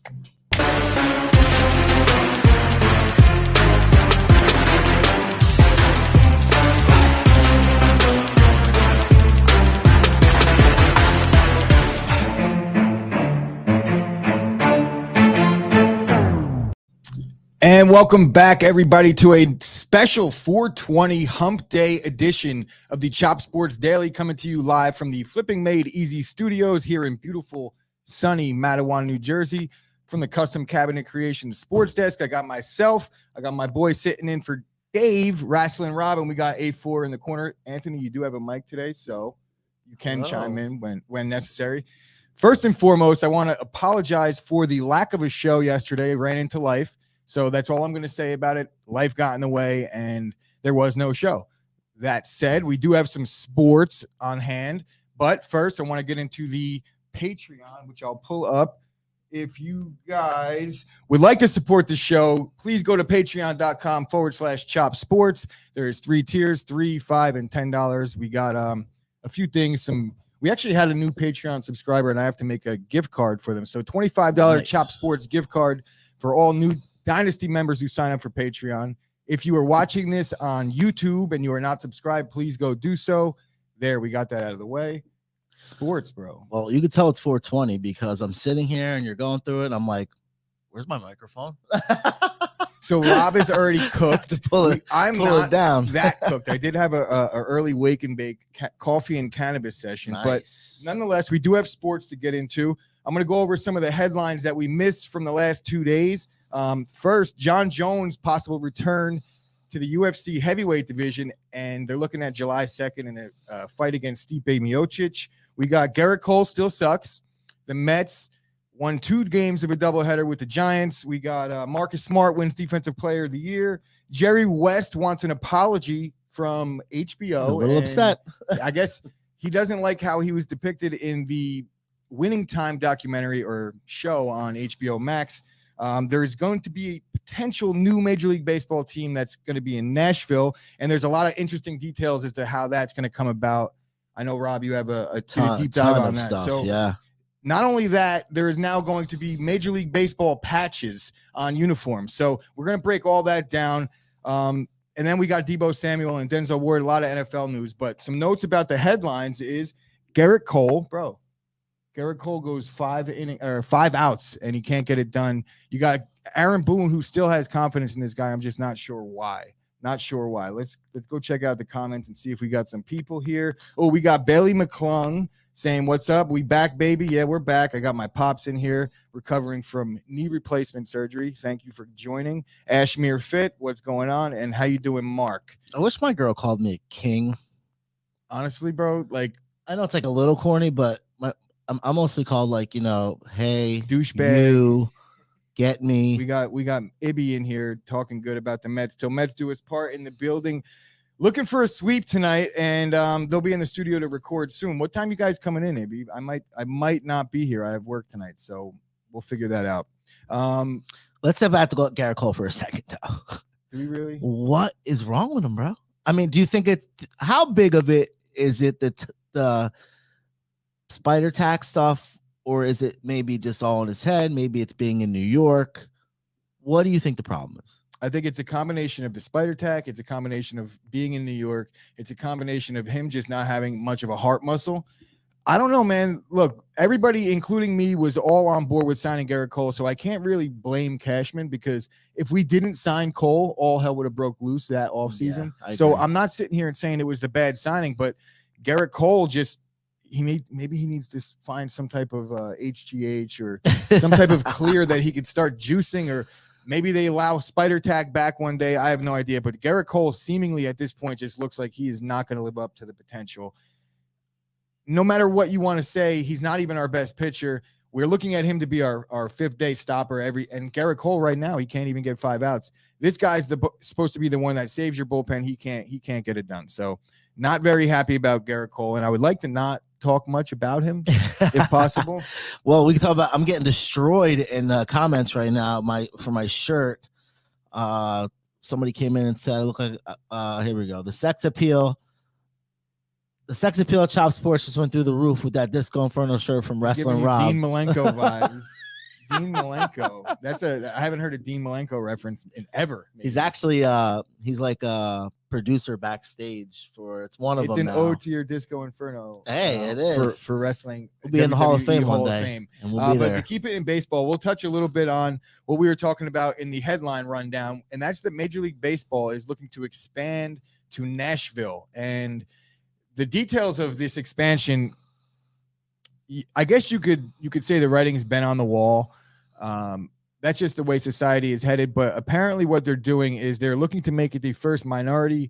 And welcome back, everybody, to a special 420 Hump Day edition of the Chop Sports Daily, coming to you live from the Flipping Made Easy Studios here in beautiful, sunny Matawan, New Jersey. From the Custom Cabinet Creation Sports Desk, I got myself, I got my boy sitting in for Dave, Rasslin Rob, and we got A4 in the corner. Anthony, you do have a mic today, so you can chime in when necessary. First and foremost, I want to apologize for the lack of a show yesterday. It ran into life. So that's all I'm going to say about it. Life got in the way, and there was no show. That said, we do have some sports on hand. But first, I want to get into the Patreon, which I'll pull up. If you guys would like to support the show, please go to patreon.com/Chop Sports. There's 3 tiers, $3, $5, and $10. We got a few things. We actually had a new Patreon subscriber, and I have to make a gift card for them. So $25 Chop Sports gift card for all new Dynasty members who sign up for Patreon. If you are watching this on YouTube and you are not subscribed, please go do so. There, we got that out of the way. Sports, bro. Well, you can tell it's 420 because I'm sitting here and you're going through it. I'm like, where's my microphone? So Rob is already cooked. I'm not down. that cooked. I did have a early wake and bake coffee and cannabis session, but nonetheless, we do have sports to get into. I'm going to go over some of the headlines that we missed from the last 2 days. First, John Jones' possible return to the UFC heavyweight division, and they're looking at July 2nd in a fight against Stipe Miocic. We got Garrett Cole still sucks. The Mets won 2 games of a doubleheader with the Giants. We got Marcus Smart wins Defensive Player of the Year. Jerry West wants an apology from HBO. He's a little upset. I guess he doesn't like how he was depicted in the Winning Time documentary or show on HBO Max. There's going to be a potential new Major League Baseball team that's going to be in Nashville, and there's a lot of interesting details as to how that's going to come about. I know, Rob, you have a deep dive on that. Stuff, so, yeah. Not only that, there is now going to be Major League Baseball patches on uniforms. So we're going to break all that down. And then we got Deebo Samuel and Denzel Ward, a lot of NFL news. But some notes about the headlines is Garrett Cole, bro. Garrett Cole goes 5 outs, and he can't get it done. You got Aaron Boone, who still has confidence in this guy. I'm just not sure why. Let's go check out the comments and see if we got some people here. Oh, we got Bailey McClung saying, "What's up? We back, baby." Yeah, we're back. I got my pops in here recovering from knee replacement surgery. Thank you for joining. Ashmere Fit, what's going on? And how you doing, Mark? I wish my girl called me a king. Honestly, bro, like I know it's like a little corny, but I'm mostly called like, hey, douchebag, you get me. We got Ibby in here talking good about the Mets till Mets do his part in the building. Looking for a sweep tonight, and they'll be in the studio to record soon. What time you guys coming in, Ibby? I might not be here. I have work tonight, so we'll figure that out. Let's step back to go Garrett Cole for a second, though. Do we really? What is wrong with him, bro? I mean, do you think how big of it is it that the spider tack stuff, or is it maybe just all in his head? Maybe it's being in New York. What do you think the problem is? I think it's a combination of the spider tack. It's a combination of being in New York. It's a combination of him just not having much of a heart muscle. I don't know, man. Look, everybody, including me, was all on board with signing Garrett Cole, so I can't really blame Cashman, because if we didn't sign Cole, all hell would have broke loose that offseason. Yeah, so I'm not sitting here and saying it was the bad signing, but Garrett Cole just maybe he needs to find some type of HGH or some type of clear that he could start juicing, or maybe they allow spider tack back one day. I have no idea, but Garrett Cole seemingly at this point just looks like he is not going to live up to the potential. No matter what you want to say, he's not even our best pitcher. We're looking at him to be our fifth-day stopper and Garrett Cole right now, he can't even get 5 outs. This guy's supposed to be the one that saves your bullpen. He can't get it done. So not very happy about Garrett Cole, and I would like to not talk much about him if possible. Well, we can talk about, I'm getting destroyed in comments right now for my shirt. Somebody came in and said, I look like here we go. The sex appeal Chop Sports just went through the roof with that Disco Inferno shirt from Rasslin Rob. Dean Malenko vibes. Dean Malenko. I haven't heard a Dean Malenko reference in ever. Maybe. He's actually he's like a producer backstage for it's one of it's them. It's an now. ode to your Disco Inferno. Hey, it is for wrestling. We'll be in the Hall of Fame Hall one day, of Fame. and we'll be but there. To keep it in baseball, we'll touch a little bit on what we were talking about in the headline rundown, and that's that Major League Baseball is looking to expand to Nashville, and the details of this expansion. I guess you could say the writing's been on the wall. That's just the way society is headed. But apparently what they're doing is they're looking to make it the first minority-owned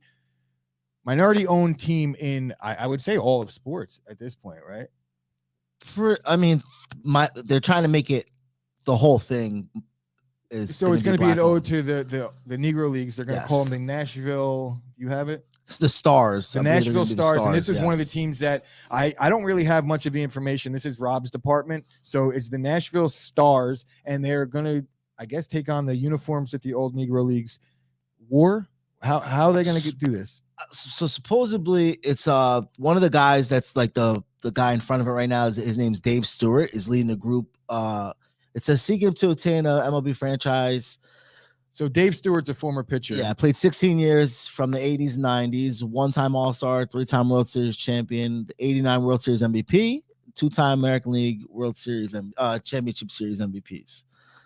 team in, I would say, all of sports at this point, right? They're trying to make it the whole thing. So it's going to be an ode to the Negro Leagues. They're going to call them the Nashville. You have it? It's the Stars. The Nashville Stars. And this is one of the teams that I don't really have much of the information. This is Rob's department. So it's the Nashville Stars, and they're going to, I guess, take on the uniforms that the old Negro Leagues wore. How are they going to do this? So supposedly it's one of the guys that's like the guy in front of it right now. His name's Dave Stewart, is leading the group. It says seeking to obtain a MLB franchise. So Dave Stewart's a former pitcher. Yeah, played 16 years from the 80s, 90s, one-time All-Star, three-time World Series champion, the 89 World Series MVP, two-time American League World Series and Championship Series MVPs.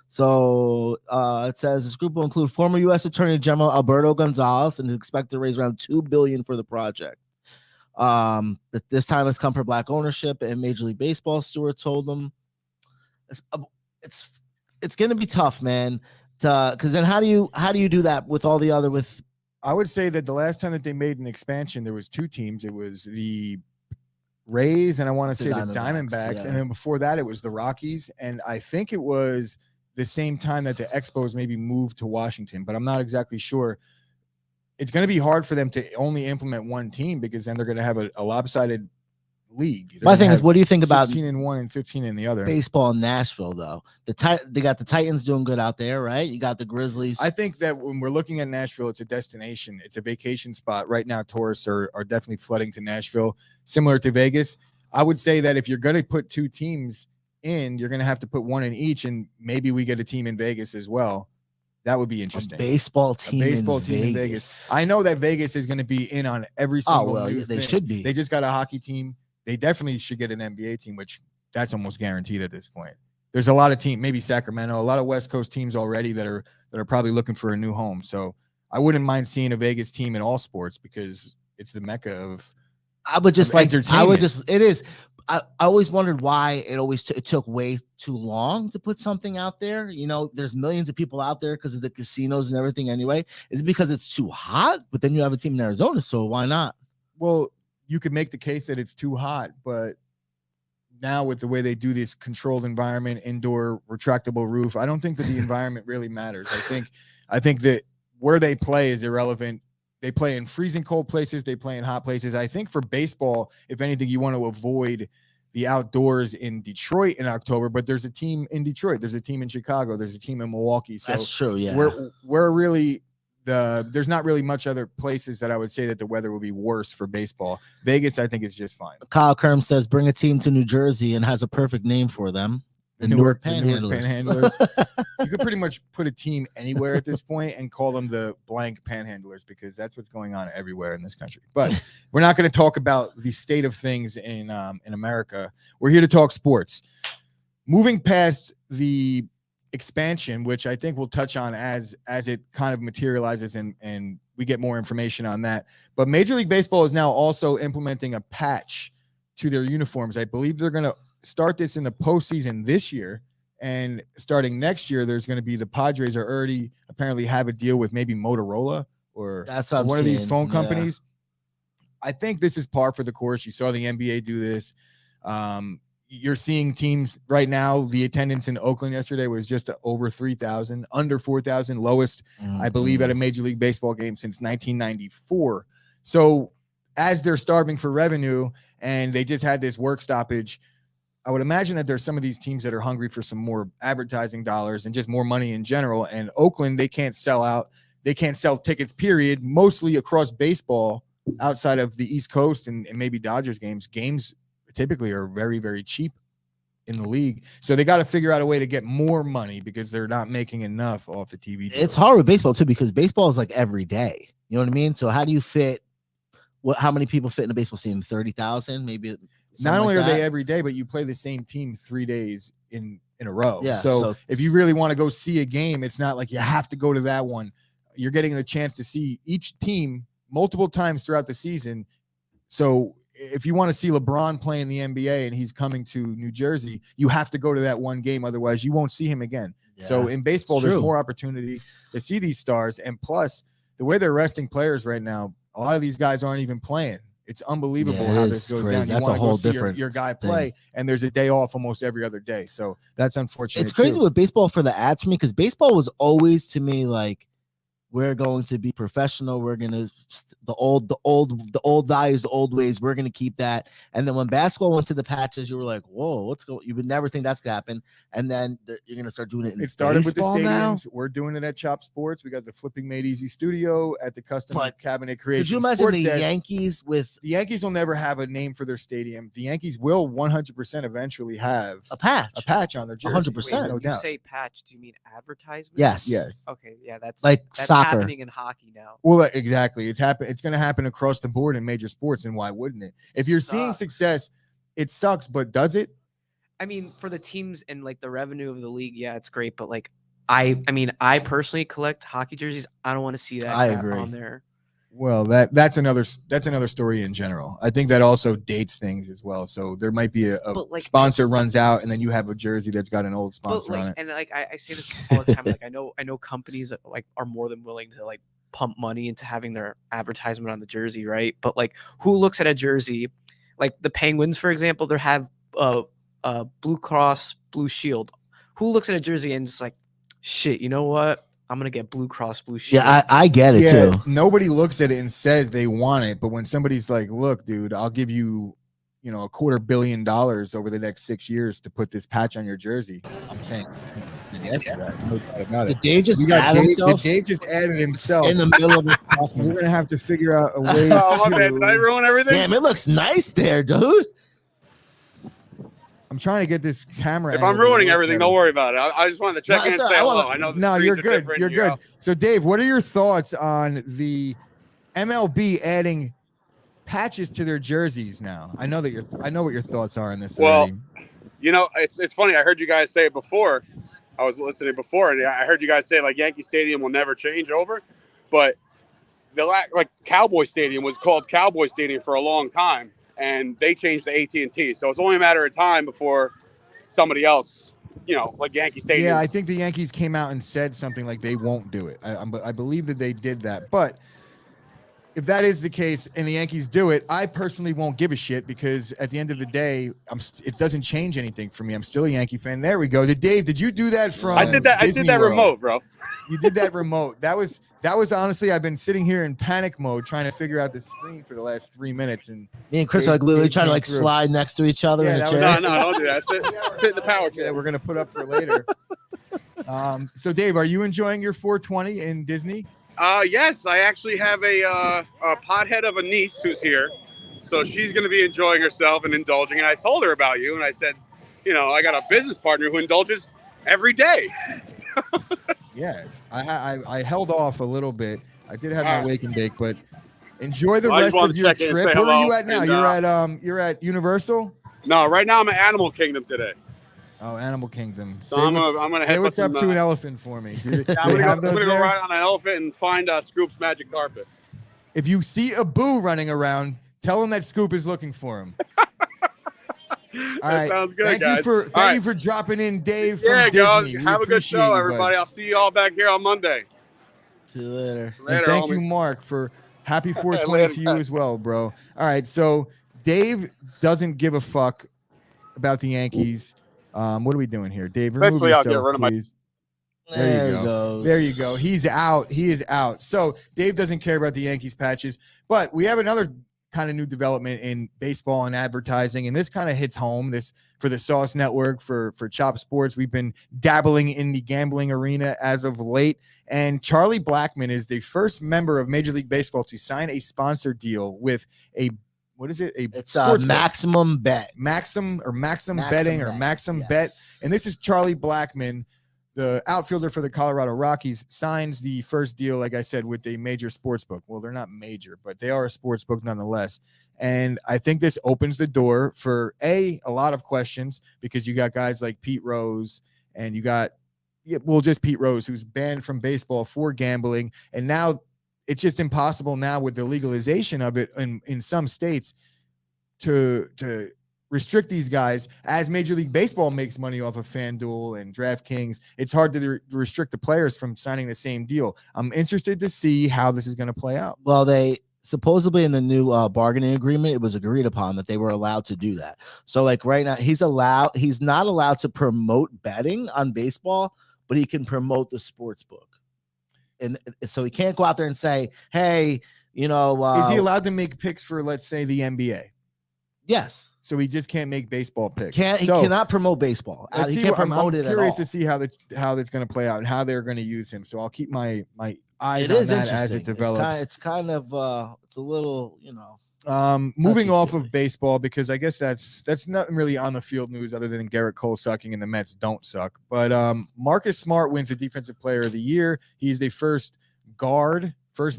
So it says this group will include former U.S. Attorney General Alberto Gonzalez and is expected to raise around $2 billion for the project. But this time has come for Black ownership and Major League Baseball. Stewart told them it's going to be tough, man. Because then how do you do that with all the other with? I would say that the last time that they made an expansion, there was two teams. It was the Rays and I want to say the Diamondbacks, and then before that it was the Rockies, and I think it was the same time that the Expos maybe moved to Washington, but I'm not exactly sure. It's going to be hard for them to only implement one team because then they're going to have a lopsided league. My thing is, what do you think about 16 in one and 15 in the other? Baseball in Nashville, though. They got the Titans doing good out there, right? You got the Grizzlies. I think that when we're looking at Nashville, it's a destination. It's a vacation spot. Right now, tourists are definitely flooding to Nashville, similar to Vegas. I would say that if you're going to put two teams in, you're going to have to put one in each, and maybe we get a team in Vegas as well. That would be interesting. A baseball team in Vegas. I know that Vegas is going to be in on every single new thing. They should be. They just got a hockey team. They definitely should get an NBA team, which that's almost guaranteed at this point. There's a lot of teams, maybe Sacramento, a lot of West Coast teams already that are probably looking for a new home. So I wouldn't mind seeing a Vegas team in all sports because it's the mecca of. It is. I always wondered why it took way too long to put something out there. You know, there's millions of people out there because of the casinos and everything anyway. Is it because it's too hot? But then you have a team in Arizona, so why not? Well, you could make the case that it's too hot, but now with the way they do this controlled environment, indoor retractable roof, I don't think that the environment really matters. I think that where they play is irrelevant. They play in freezing cold places. They play in hot places. I think for baseball, if anything, you want to avoid the outdoors in Detroit in October, but there's a team in Detroit. There's a team in Chicago. There's a team in Milwaukee. So that's true. Yeah. We're really there's not really much other places that I would say that the weather will be worse for baseball. Vegas, I think, is just fine. Kyle Kerm says, bring a team to New Jersey and has a perfect name for them. The Newark Panhandlers. You could pretty much put a team anywhere at this point and call them the blank Panhandlers because that's what's going on everywhere in this country. But we're not going to talk about the state of things in America. We're here to talk sports. Moving past the expansion, which I think we'll touch on as it kind of materializes and we get more information on that. But Major League Baseball is now also implementing a patch to their uniforms. I believe they're going to start this in the postseason this year, and starting next year, there's going to be the Padres are already apparently have a deal with maybe Motorola or one of these phone companies. I think this is par for the course. You saw the NBA do this. You're seeing teams right now. The attendance in Oakland yesterday was just over 3,000, under 4,000, lowest, I believe, at a Major League Baseball game since 1994. So as they're starving for revenue and they just had this work stoppage, I would imagine that there's some of these teams that are hungry for some more advertising dollars and just more money in general. And Oakland, they can't sell out. They can't sell tickets, period, mostly across baseball outside of the East Coast and maybe Dodgers games. Games typically are very, very cheap in the league. So they got to figure out a way to get more money because they're not making enough off the TV deal. It's hard with baseball too, because baseball is like every day. You know what I mean? So how do you fit? How many people fit in a baseball stadium? 30,000, maybe. Not only are they every day, but you play the same team 3 days in a row. Yeah. So if you really want to go see a game, it's not like you have to go to that one. You're getting the chance to see each team multiple times throughout the season. So if you want to see LeBron play in the NBA and he's coming to New Jersey, you have to go to that one game. Otherwise, you won't see him again. Yeah, so in baseball, there's more opportunity to see these stars. And plus, the way they're resting players right now, a lot of these guys aren't even playing. It's unbelievable how this goes down. That's a whole different your guy play, and there's a day off almost every other day. So that's unfortunate. It's crazy with baseball for the ads for me, because baseball was always to me like, we're going to be professional. We're gonna the old values, the old ways. We're gonna keep that. And then when basketball went to the patches, you were like, "Whoa, what's going?" You would never think that's gonna happen. And then you're gonna start doing it. It started with the stadiums. Now. We're doing it at Chop Sports. We got the Flipping Made Easy studio at the Custom Cabinet Creation. Could you imagine Sports the desk. Yankees with the Yankees will never have a name for their stadium. The Yankees will 100% eventually have a patch on their jersey. 100%. No doubt. You say patch? Do you mean advertisement? Yes. Okay. Yeah, that's soccer. happening in hockey now. Well, exactly. It's going to happen across the board in major sports, and why wouldn't it? If you're seeing success, it sucks, but does it? I mean, for the teams and like the revenue of the league, yeah, it's great. But like, I mean, I personally collect hockey jerseys. I don't want to see that on there. Well, that's another story in general. I think that also dates things as well. So there might be a sponsor runs out, and then you have a jersey that's got an old sponsor on it. And like I say this all the time. Like I know companies that like are more than willing to like pump money into having their advertisement on the jersey, right? But like, who looks at a jersey? Like the Penguins, for example, they have Blue Cross Blue Shield. Who looks at a jersey and just like, shit, you know what? I'm gonna get Blue Cross Blue Shield. Yeah, I get it too. Nobody looks at it and says they want it, but when somebody's like, "Look, dude, I'll give you, $250 million over the next 6 years to put this patch on your jersey," I'm saying yes to that. No doubt about it. Dave just added himself. Dave just added himself in the middle of his talking. We're gonna have to figure out a way. Oh, my man, did I ruin everything? Damn, it looks nice there, dude. I'm trying to get this camera. If I'm ruining everything, don't worry about it. I just wanted to check in and say hello. I know. No, you're good. You're good. So, Dave, what are your thoughts on the MLB adding patches to their jerseys now? I know what your thoughts are on this. Well, it's funny. I heard you guys say it before. I was listening before, and I heard you guys say like Yankee Stadium will never change over, but like Cowboy Stadium was called Cowboy Stadium for a long time. And they changed to AT&T. So it's only a matter of time before somebody else, like Yankee Stadium. Yeah, I think the Yankees came out and said something like they won't do it. I believe that they did that. But if that is the case and the Yankees do it, I personally won't give a shit because at the end of the day, it doesn't change anything for me. I'm still a Yankee fan. There we go. Dave, did you do that from I did that World? Remote, bro. You did that remote. That was honestly, I've been sitting here in panic mode trying to figure out the screen for the last 3 minutes. And me and Chris are like literally trying to like slide next to each other. No, don't do that. Sit in the power chair. Yeah, we're going to put up for later. So, Dave, are you enjoying your 420 in Disney? Yes, I actually have a pothead of a niece who's here. So she's going to be enjoying herself and indulging. And I told her about you. And I said, I got a business partner who indulges every day. Yeah, I held off a little bit. I did have my wake and bake, but enjoy the rest of your trip. Where are you at now? You're at Universal? No, right now I'm at Animal Kingdom today. Oh, Animal Kingdom. So I'm gonna head what's up to an elephant for me. I'm gonna go ride on an elephant and find Scoop's magic carpet. If you see a Boo running around, tell him that Scoop is looking for him. All right. Sounds good, guys. Thank you for dropping in, Dave. From Disney. Guys. Have a good show, everybody. I'll see you all back here on Monday. See you later. And thank you, Mark, for happy 420 to you as well, bro. All right. So Dave doesn't give a fuck about the Yankees. What are we doing here, Dave? Remove yourself, I'll get rid of please. There you go. There you go. He's out. He is out. So Dave doesn't care about the Yankees patches, but we have another kind of new development in baseball and advertising, and this kind of hits home. This for the Sauce Network, for Chop Sports. We've been dabbling in the gambling arena as of late, and Charlie Blackmon is the first member of Major League Baseball to sign a sponsor deal with a what is it? It's sports book. Maximum Bet. Maxim betting or Maxim Bet. And this is Charlie Blackmon, the outfielder for the Colorado Rockies, signs the first deal, like I said, with a major sports book. Well, they're not major, but they are a sports book nonetheless. And I think this opens the door for a lot of questions, because you got guys like Pete Rose, and you got, just Pete Rose, who's banned from baseball for gambling. And now it's just impossible now with the legalization of it in some states to restrict these guys. As Major League Baseball makes money off of FanDuel and DraftKings, it's hard to restrict the players from signing the same deal. I'm interested to see how this is going to play out. Well, they supposedly in the new bargaining agreement, it was agreed upon that they were allowed to do that. So like right now, he's not allowed to promote betting on baseball, but he can promote the sports book. And so he can't go out there and say, hey, is he allowed to make picks for, let's say, the NBA? Yes. So he just can't make baseball picks. He cannot promote baseball. He can't promote it at all. I'm curious to see how that's going to play out and how they're going to use him. So I'll keep my eyes on that as it develops. It's kind of it's a little, moving off of baseball, because I guess that's nothing really on the field news other than Garrett Cole sucking and the Mets don't suck. But Marcus Smart wins the Defensive Player of the Year. He's the first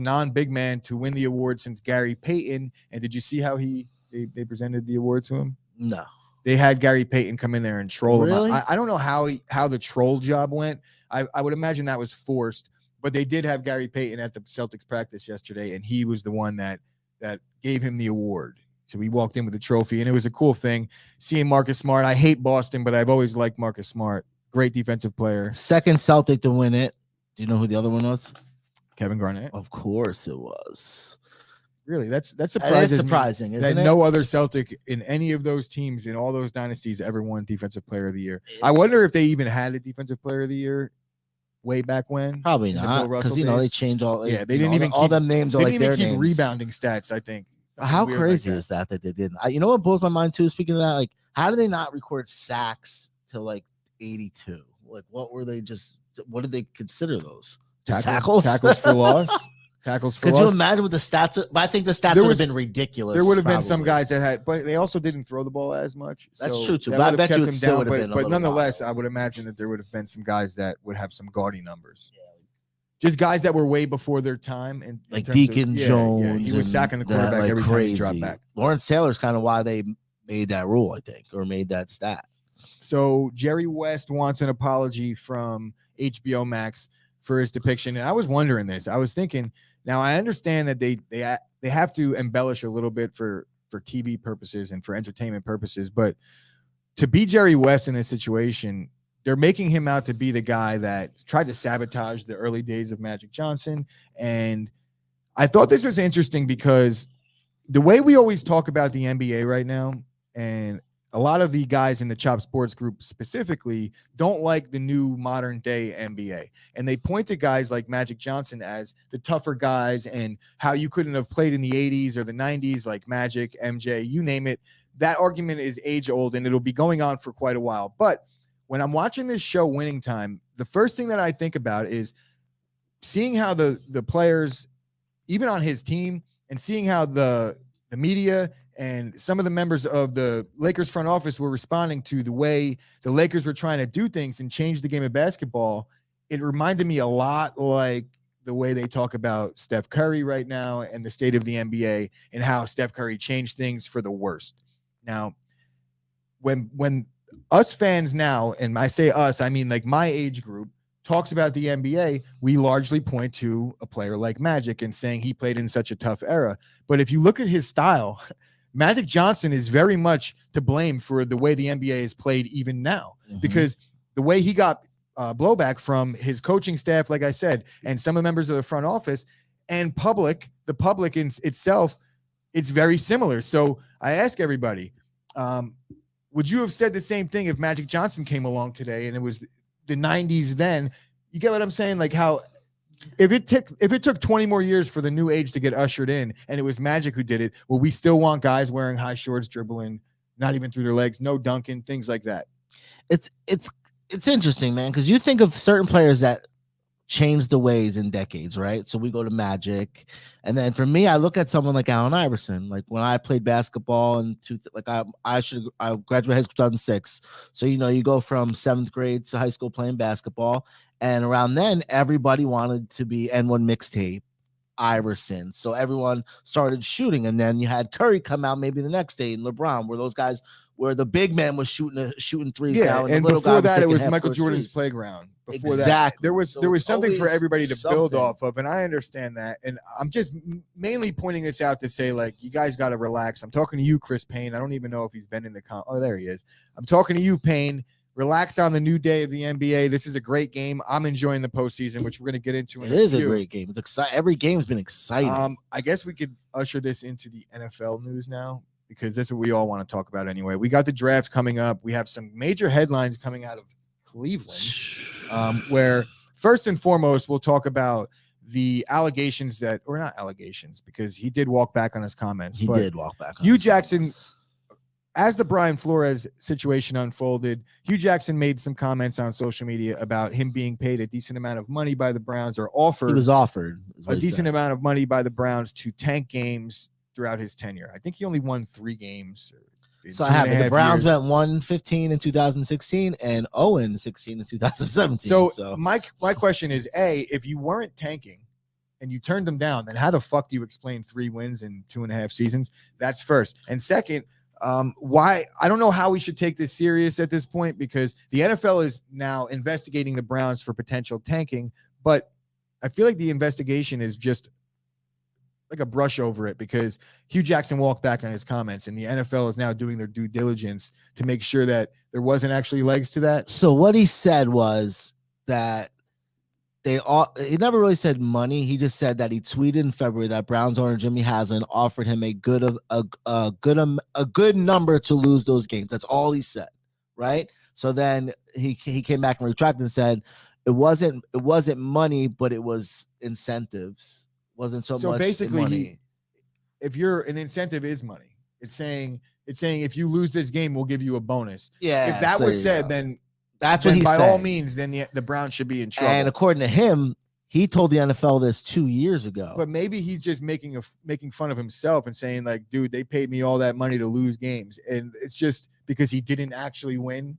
non-big man to win the award since Gary Payton. And did you see how they presented the award to him? No. They had Gary Payton come in there and troll him. I don't know how the troll job went. I would imagine that was forced, but they did have Gary Payton at the Celtics practice yesterday, and he was the one that gave him the award. So he walked in with the trophy, and it was a cool thing seeing Marcus Smart. I hate Boston, but I've always liked Marcus Smart. Great defensive player. Second Celtic to win it. Do you know who the other one was? Kevin Garnett. Of course it was. Really, that's surprising. That is surprising, isn't that it? No other Celtic in any of those teams in all those dynasties ever won Defensive Player of the Year. I wonder if they even had a Defensive Player of the Year way back when. Probably not, because they change all. Yeah, they didn't even all them names are like their names. Rebounding stats, I think. How crazy is that they didn't? You know what blows my mind too? Speaking of that, like, how did they not record sacks till like 82? Like, what did they consider those? Just tackles for loss. Tackles for loss. Could you imagine what the stats? I think the stats would have been ridiculous. There would have been some guys that had, but they also didn't throw the ball as much. That's true too. But I bet you it still would have been. But nonetheless, I would imagine that there would have been some guys that would have some gaudy numbers. Yeah. Just guys that were way before their time, and like Deacon Jones. Yeah, he was sacking the quarterback every time he dropped back. Lawrence Taylor's kind of why they made that rule, I think, or made that stat. So Jerry West wants an apology from HBO Max for his depiction, and I was wondering this. I was thinking. Now, I understand that they have to embellish a little bit for TV purposes and for entertainment purposes, but to be Jerry West in this situation, they're making him out to be the guy that tried to sabotage the early days of Magic Johnson. And I thought this was interesting because the way we always talk about the NBA right now, and a lot of the guys in the Chop Sports group specifically don't like the new modern day NBA. And they point to guys like Magic Johnson as the tougher guys and how you couldn't have played in the 80s or the 90s like Magic, MJ, you name it. That argument is age old and it'll be going on for quite a while. But when I'm watching this show Winning Time, the first thing that I think about is seeing how the players, even on his team, and seeing how the media and some of the members of the Lakers front office were responding to the way the Lakers were trying to do things and change the game of basketball. It reminded me a lot like the way they talk about Steph Curry right now and the state of the NBA and how Steph Curry changed things for the worst. Now, when us fans now, and I say us, I mean like my age group, talks about the NBA, we largely point to a player like Magic and saying he played in such a tough era. But if you look at his style, Magic Johnson is very much to blame for the way the NBA is played even now, because the way he got blowback from his coaching staff, like I said, and some of the members of the front office and the public in itself, it's very similar. So I ask everybody, would you have said the same thing if Magic Johnson came along today and it was the 90s then? You get what I'm saying? Like how if it took 20 more years for the new age to get ushered in and it was Magic who did it, well, we still want guys wearing high shorts, dribbling, not even through their legs, no dunking, things like that. It's interesting, man, because you think of certain players that changed the ways in decades, right? So we go to Magic, and then for me, I look at someone like Allen Iverson. Like when I played basketball, and I graduated high school 2006. So you go from 7th grade to high school playing basketball, and around then everybody wanted to be N1 mixtape Iverson. So everyone started shooting, and then you had Curry come out maybe the next day, and LeBron, where those guys, where the big man was shooting threes. Yeah, now, and the little before guy that, it was taking Michael half-court Jordan's threes. playground. Before Exactly. that, there was So it's something for always everybody to build something. off of, and I understand that. And I'm just mainly pointing this out to say, like, you guys got to relax. I'm talking to you, Chris Payne. I don't even know if he's been in the oh, there he is. I'm talking to you, Payne. Relax on the new day of the NBA. This is a great game. I'm enjoying the postseason, which we're going to get into. It is a great game. It's exciting. Every game's been exciting. I guess we could usher this into the NFL news now, because that's what we all want to talk about anyway. We got the draft coming up. We have some major headlines coming out of Cleveland, where first and foremost, we'll talk about the allegations that, or not allegations, because he did walk back on his comments. He did walk back. Hugh Jackson, as the Brian Flores situation unfolded, Hugh Jackson made some comments on social media about him being paid a decent amount of money by the Browns, or offered. He was offered a decent amount of money by the Browns to tank games throughout his tenure. I think he only won 3 games. So I have it. The Browns went 1-15 in 2016 and 0-16 in 2017. So my question is, A, if you weren't tanking and you turned them down, then how the fuck do you explain 3 wins in 2.5 seasons? That's first. And second, why? I don't know how we should take this serious at this point, because the NFL is now investigating the Browns for potential tanking, but I feel like the investigation is just like a brush over it, because Hugh Jackson walked back on his comments, and the NFL is now doing their due diligence to make sure that there wasn't actually legs to that. So what he said was that he never really said money. He just said that he tweeted in February that Browns owner Jimmy Haslam offered him a good number to lose those games. That's all he said, right? So then he came back and retracted and said it wasn't money, but it was incentives. Wasn't so much basically money. If you're an incentive is money. It's saying if you lose this game, we'll give you a bonus. Yeah. If that was said, then that's what he said. By all means, then the Browns should be in trouble. And according to him, he told the NFL this 2 years ago. But maybe he's just making fun of himself and saying, like, dude, they paid me all that money to lose games, and it's just because he didn't actually win.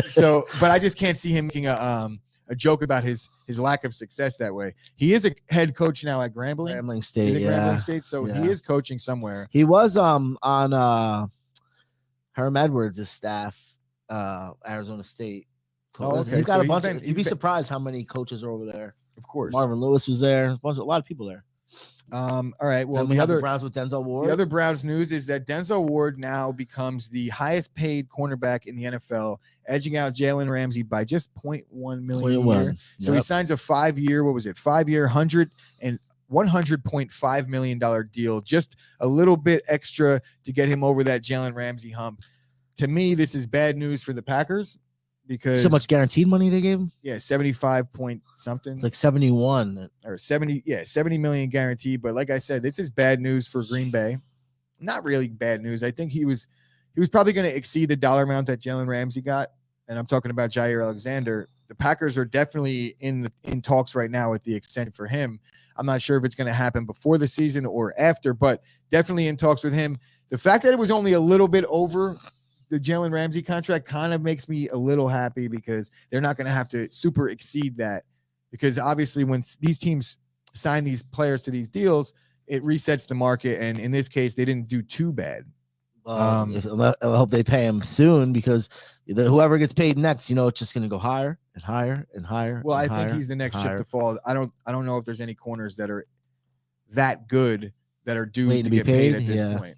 So, but I just can't see him making a joke about his lack of success that way. He is a head coach now at Grambling State. Grambling State, so he is coaching somewhere. He was on Herm Edwards' staff, Arizona State. Oh, okay. He's got a bunch. You'd be surprised how many coaches are over there. Of course, Marvin Lewis was there. A lot of people there. All right. Well, the other Browns with Denzel Ward. The other Browns news is that Denzel Ward now becomes the highest paid cornerback in the NFL, edging out Jalen Ramsey by just $0.1 million a year. So he signs a 5-year, what was it? 5-year, $100.5 million deal, just a little bit extra to get him over that Jalen Ramsey hump. To me, this is bad news for the Packers, because so much guaranteed money they gave him. Yeah, 75 point something. It's like 71 or 70. Yeah, 70 million guaranteed. But like I said, this is bad news for Green Bay. Not really bad news. I think he was probably going to exceed the dollar amount that Jalen Ramsey got, and I'm talking about Jair Alexander. The Packers are definitely in talks right now with the extension for him. I'm not sure if it's going to happen before the season or after, but definitely in talks with him. The fact that it was only a little bit over the Jalen Ramsey contract kind of makes me a little happy, because they're not going to have to super exceed that, because obviously when these teams sign these players to these deals, it resets the market. And in this case, they didn't do too bad. I hope they pay him soon, because whoever gets paid next, it's just going to go higher and higher and higher. Well, and I think he's the next chip to fall. I don't know if there's any corners that are that good that are due to get paid at this point.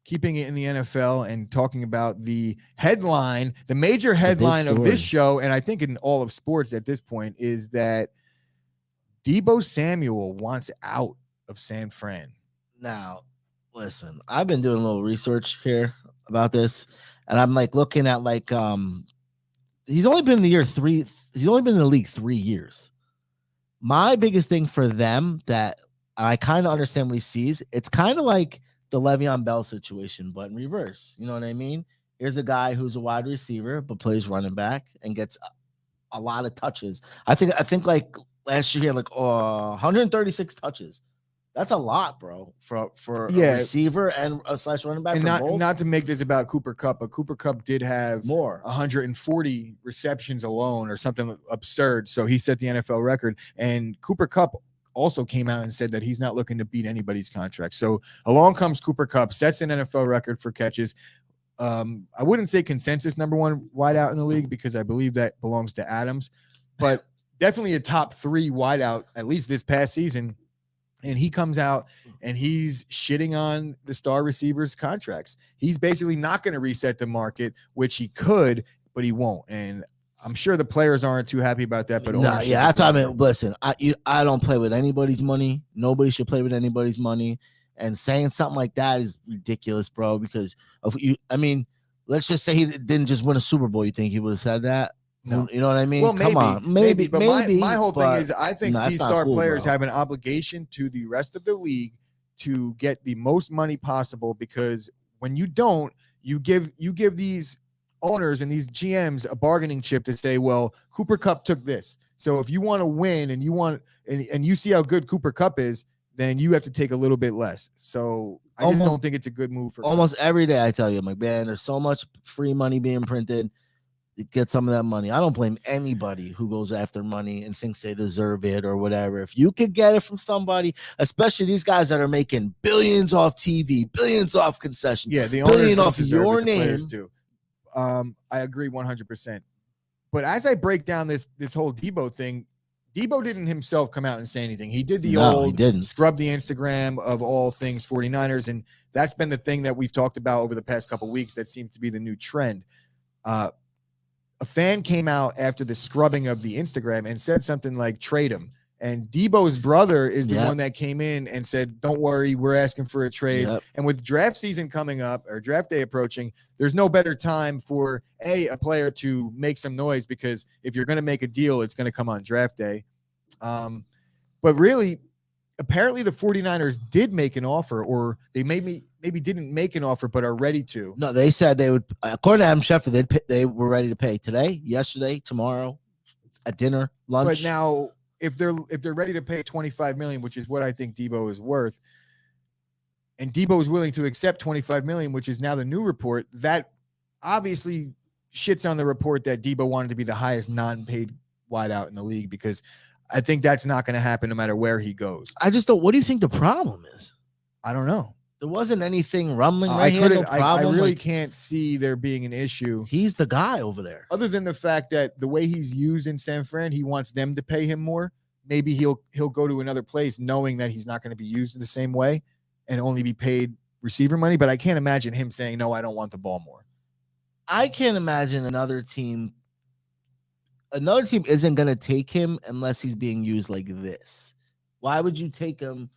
Keeping it in the NFL and talking about the headline, the major headline of this show, and I think in all of sports at this point, is that Deebo Samuel wants out of San Fran. Now, listen, I've been doing a little research here about this, and I'm like looking at he's only been in the league 3 years. My biggest thing for them that I kind of understand what he sees, it's kind of like the Le'Veon Bell situation, but in reverse. You know what I mean? Here's a guy who's a wide receiver but plays running back and gets a lot of touches. I think like last year he had like 136 touches. That's a lot, bro, for a receiver and a slash running back. And both. not to make this about Cooper Kupp, but Cooper Kupp did have more 140 receptions alone or something absurd. So he set the NFL record. And Cooper Kupp also came out and said that he's not looking to beat anybody's contract. So along comes Cooper Kupp, sets an NFL record for catches. I wouldn't say consensus number one wideout in the league because I believe that belongs to Adams, but definitely a top 3 wideout, at least this past season. And he comes out and he's shitting on the star receivers' contracts. He's basically not going to reset the market, which he could, but he won't. And I'm sure the players aren't too happy about that. But that's what I mean. Listen, I don't play with anybody's money. Nobody should play with anybody's money. And saying something like that is ridiculous, bro. Because of you, I mean, let's just say he didn't just win a Super Bowl. You think he would have said that? No. You know what I mean? Well, Come on. Maybe. But my whole thing is I think these star players have an obligation to the rest of the league to get the most money possible, because when you don't, you give these owners and these GMs a bargaining chip to say, well, Cooper Kupp took this. So if you want to win and you want and you see how good Cooper Kupp is, then you have to take a little bit less. So I just don't think it's a good move for almost every day. I tell you, I'm like, man, there's so much free money being printed. Get some of that money. I don't blame anybody who goes after money and thinks they deserve it or whatever. If you could get it from somebody, especially these guys that are making billions off TV, billions off concessions, the billion off your name. Too. I agree 100%. But as I break down this whole Debo thing, Debo didn't himself come out and say anything. He did scrub the Instagram of all things 49ers, and that's been the thing that we've talked about over the past couple of weeks. That seems to be the new trend. A fan came out after the scrubbing of the Instagram and said something like, trade him. And Debo's brother is the one that came in and said, don't worry, we're asking for a trade. And with draft season coming up or draft day approaching, there's no better time for a player to make some noise, because if you're going to make a deal, it's going to come on draft day. But really, apparently the 49ers did make an offer, or they maybe didn't make an offer, but are ready to. No, they said they would, according to Adam Schefter, they were ready to pay today, yesterday, tomorrow, at dinner, lunch. But now, if they're ready to pay $25 million, which is what I think Debo is worth, and Debo is willing to accept $25 million, which is now the new report, that obviously shits on the report that Debo wanted to be the highest non-paid wideout in the league, because I think that's not going to happen no matter where he goes. I just don't. What do you think the problem is? I don't know. There wasn't anything rumbling. I really can't see there being an issue. He's the guy over there. Other than the fact that the way he's used in San Fran, he wants them to pay him more. Maybe he'll go to another place knowing that he's not going to be used in the same way and only be paid receiver money. But I can't imagine him saying, no, I don't want the ball more. I can't imagine another team isn't going to take him unless he's being used like this. Why would you take him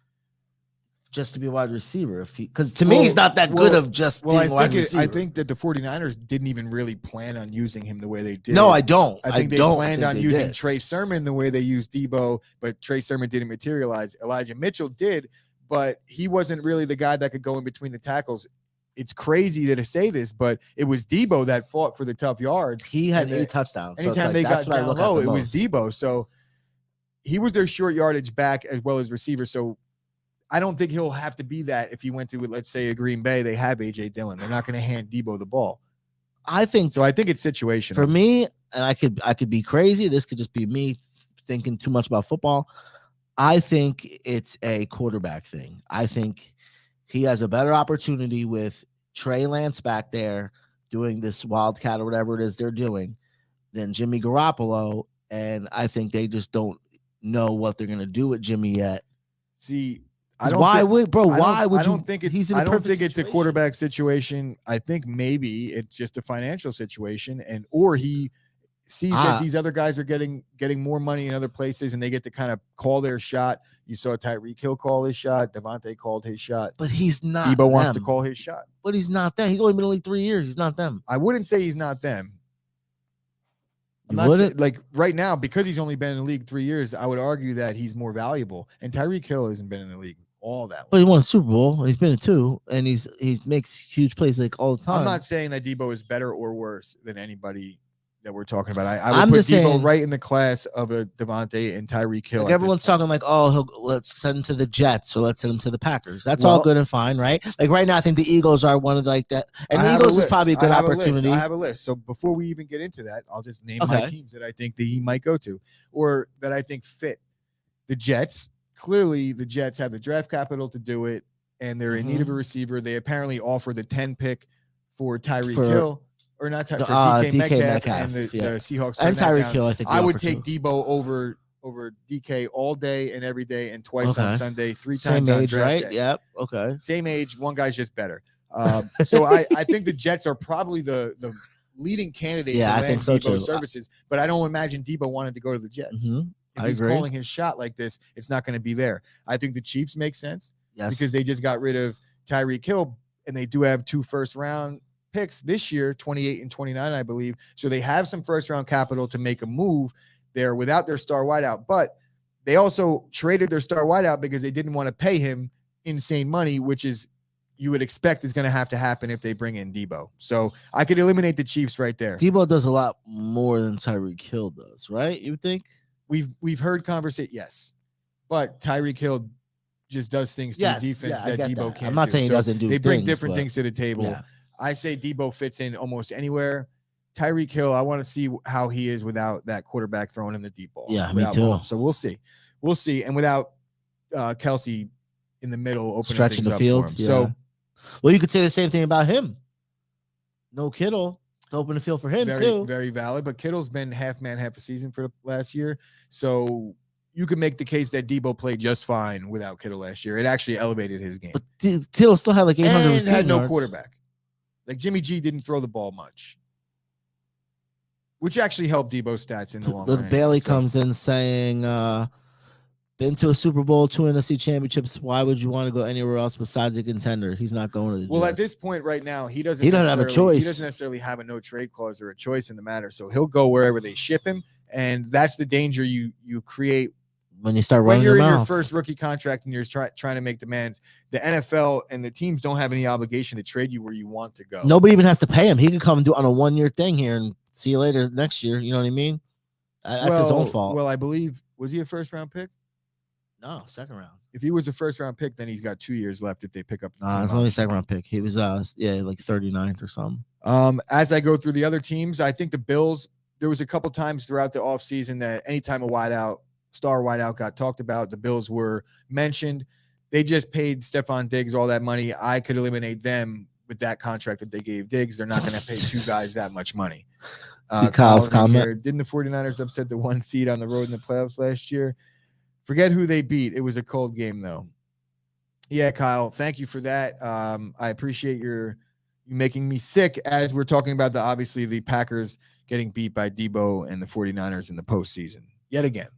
just to be a wide receiver? Because to me, he's not that good of just being wide receiver. I think that the 49ers didn't even really plan on using him the way they did. No, I don't. I think they planned on using Trey Sermon the way they used Debo, but Trey Sermon didn't materialize. Elijah Mitchell did, but he wasn't really the guy that could go in between the tackles. It's crazy to say this, but it was Debo that fought for the tough yards. He had 8 touchdowns. Anytime they got down low, it was Debo. So he was their short yardage back as well as receiver. So I don't think he'll have to be that if he went to, let's say, a Green Bay. They have A.J. Dillon. They're not going to hand Debo the ball. I think it's situational. For me, and I could be crazy. This could just be me thinking too much about football. I think it's a quarterback thing. I think he has a better opportunity with Trey Lance back there doing this wildcat or whatever it is they're doing than Jimmy Garoppolo. And I think they just don't know what they're going to do with Jimmy yet. See, I don't think it's a quarterback situation. I think maybe it's just a financial situation, or he sees that these other guys are getting more money in other places and they get to kind of call their shot. You saw Tyreek Hill call his shot. Devontae called his shot. But he's not. Debo wants to call his shot. But he's not them. He's only been in the league 3 years. He's not them. I wouldn't say he's not them. I'm not saying, like right now, because he's only been in the league 3 years, I would argue that he's more valuable. And Tyreek Hill hasn't been in the league all that long. But he won a Super Bowl. He's been in 2, and he makes huge plays like all the time. I'm not saying that Debo is better or worse than anybody that we're talking about. I would I'm put just Deebo saying- right in the class of a Devontae and Tyreek Hill. Like everyone's talking like, oh, let's send him to the Jets or let's send him to the Packers. That's Well- all good and fine, right? Like right now, I think the Eagles are one of like that, and the Eagles is probably a good opportunity. I have a list. So before we even get into that, I'll just name my Okay. teams that I think that he might go to, or that I think fit. The Jets. Clearly, the Jets have the draft capital to do it, and they're in need of a receiver. They apparently offered the 10 pick for Tyreek Hill. Or not for DK Metcalf and the Seahawks. And Tyreek Hill, I think. I would take Debo over DK all day and every day and twice on Sunday, 3 times Same on age, draft right? day. Yep. Okay. Same age. One guy's just better. So I think the Jets are probably the leading candidate to I land think so Debo's too. services. But I don't imagine Debo wanted to go to the Jets. Mhm. If I he's agree. calling his shot like this, it's not going to be there. I think the Chiefs make sense because Yes. they just got rid of Tyreek Hill, and they do have 2 first-round picks this year, 28 and 29, I believe. So they have some first-round capital to make a move there without their star wideout. But they also traded their star wideout because they didn't want to pay him insane money, which is you would expect is going to have to happen if they bring in Debo. So I could eliminate the Chiefs right there. Debo does a lot more than Tyreek Hill does, right? You think? We've heard conversation, yes, but Tyreek Hill just does things to the defense that Debo can't. I'm not saying he doesn't do. They bring things, different but things to the table. Yeah. I say Debo fits in almost anywhere. Tyreek Hill, I want to see how he is without that quarterback throwing him the deep ball. Yeah, me without too. Mahomes. So we'll see, and without Kelsey in the middle opening Stretching things the up field. for him. Yeah. So well, you could say the same thing about him. No Kittle to open the field for him very, too. very valid. But Kittle's been half man, half a season for the last year. So you could make the case that Debo played just fine without Kittle last year. It actually elevated his game. But Kittle still had like 800 And receiving had no yards. quarterback. Like Jimmy G didn't throw the ball much, which actually helped Debo's stats in the long run. Bailey comes in saying, been to a Super Bowl, 2 NFC championships. Why would you want to go anywhere else besides a contender? He's not going to the Well, Jets. at this point right now, he doesn't have a choice. He doesn't necessarily have a no trade clause or a choice in the matter. So he'll go wherever they ship him. And that's the danger you create when you start when running you're in your your first rookie contract and you're trying to make demands. The NFL and the teams don't have any obligation to trade you where you want to go. Nobody even has to pay him. He could come and do it on a 1-year thing here and see you later next year. You know what I mean? That's his own fault. Well, I believe, was he a first round pick? No, second round. If he was a first round pick, then he's got 2 years left if they pick up. The It's only a second round pick. He was like 39th or something. As I go through the other teams, I think the Bills, there was a couple times throughout the offseason that anytime a star wideout got talked about, the Bills were mentioned. They just paid Stephon Diggs all that money. I could eliminate them with that contract that they gave Diggs. They're not going to pay 2 guys that much money. See Kyle's comment. Here, didn't the 49ers upset the 1 seed on the road in the playoffs last year? Forget who they beat. It was a cold game, though. Yeah, Kyle, thank you for that. I appreciate you making me sick as we're talking about obviously the Packers getting beat by Debo and the 49ers in the postseason yet again.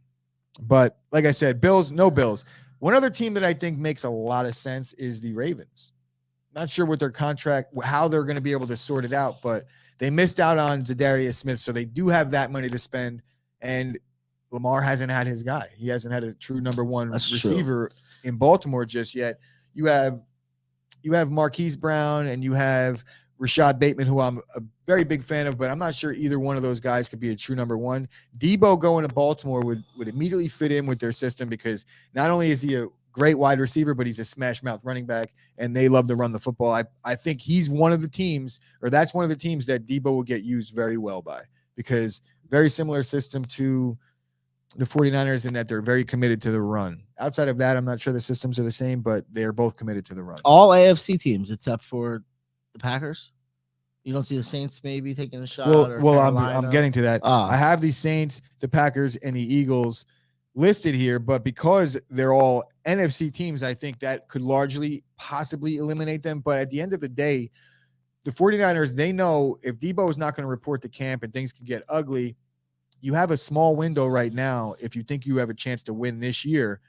But like I said, no Bills. One other team that I think makes a lot of sense is the Ravens. Not sure what their contract, how they're going to be able to sort it out, but they missed out on Zadarius Smith, so they do have that money to spend. And Lamar hasn't had his guy. He hasn't had a true number one receiver in Baltimore just yet. You have Marquise Brown and you have Rashad Bateman, who I'm a very big fan of, but I'm not sure either one of those guys could be a true number one. Debo going to Baltimore would immediately fit in with their system because not only is he a great wide receiver, but he's a smash mouth running back, and they love to run the football. I think he's one of the teams, or that's one of the teams that Debo will get used very well by, because very similar system to the 49ers in that they're very committed to the run. Outside of that, I'm not sure the systems are the same, but they're both committed to the run. All AFC teams except for the Packers. You don't see the Saints maybe taking a shot. I'm getting to that. I have the Saints, the Packers, and the Eagles listed here, but because they're all NFC teams, I think that could largely possibly eliminate them. But at the end of the day, the 49ers, they know if Debo is not going to report to camp and things can get ugly, you have a small window right now, if you think you have a chance to win this year,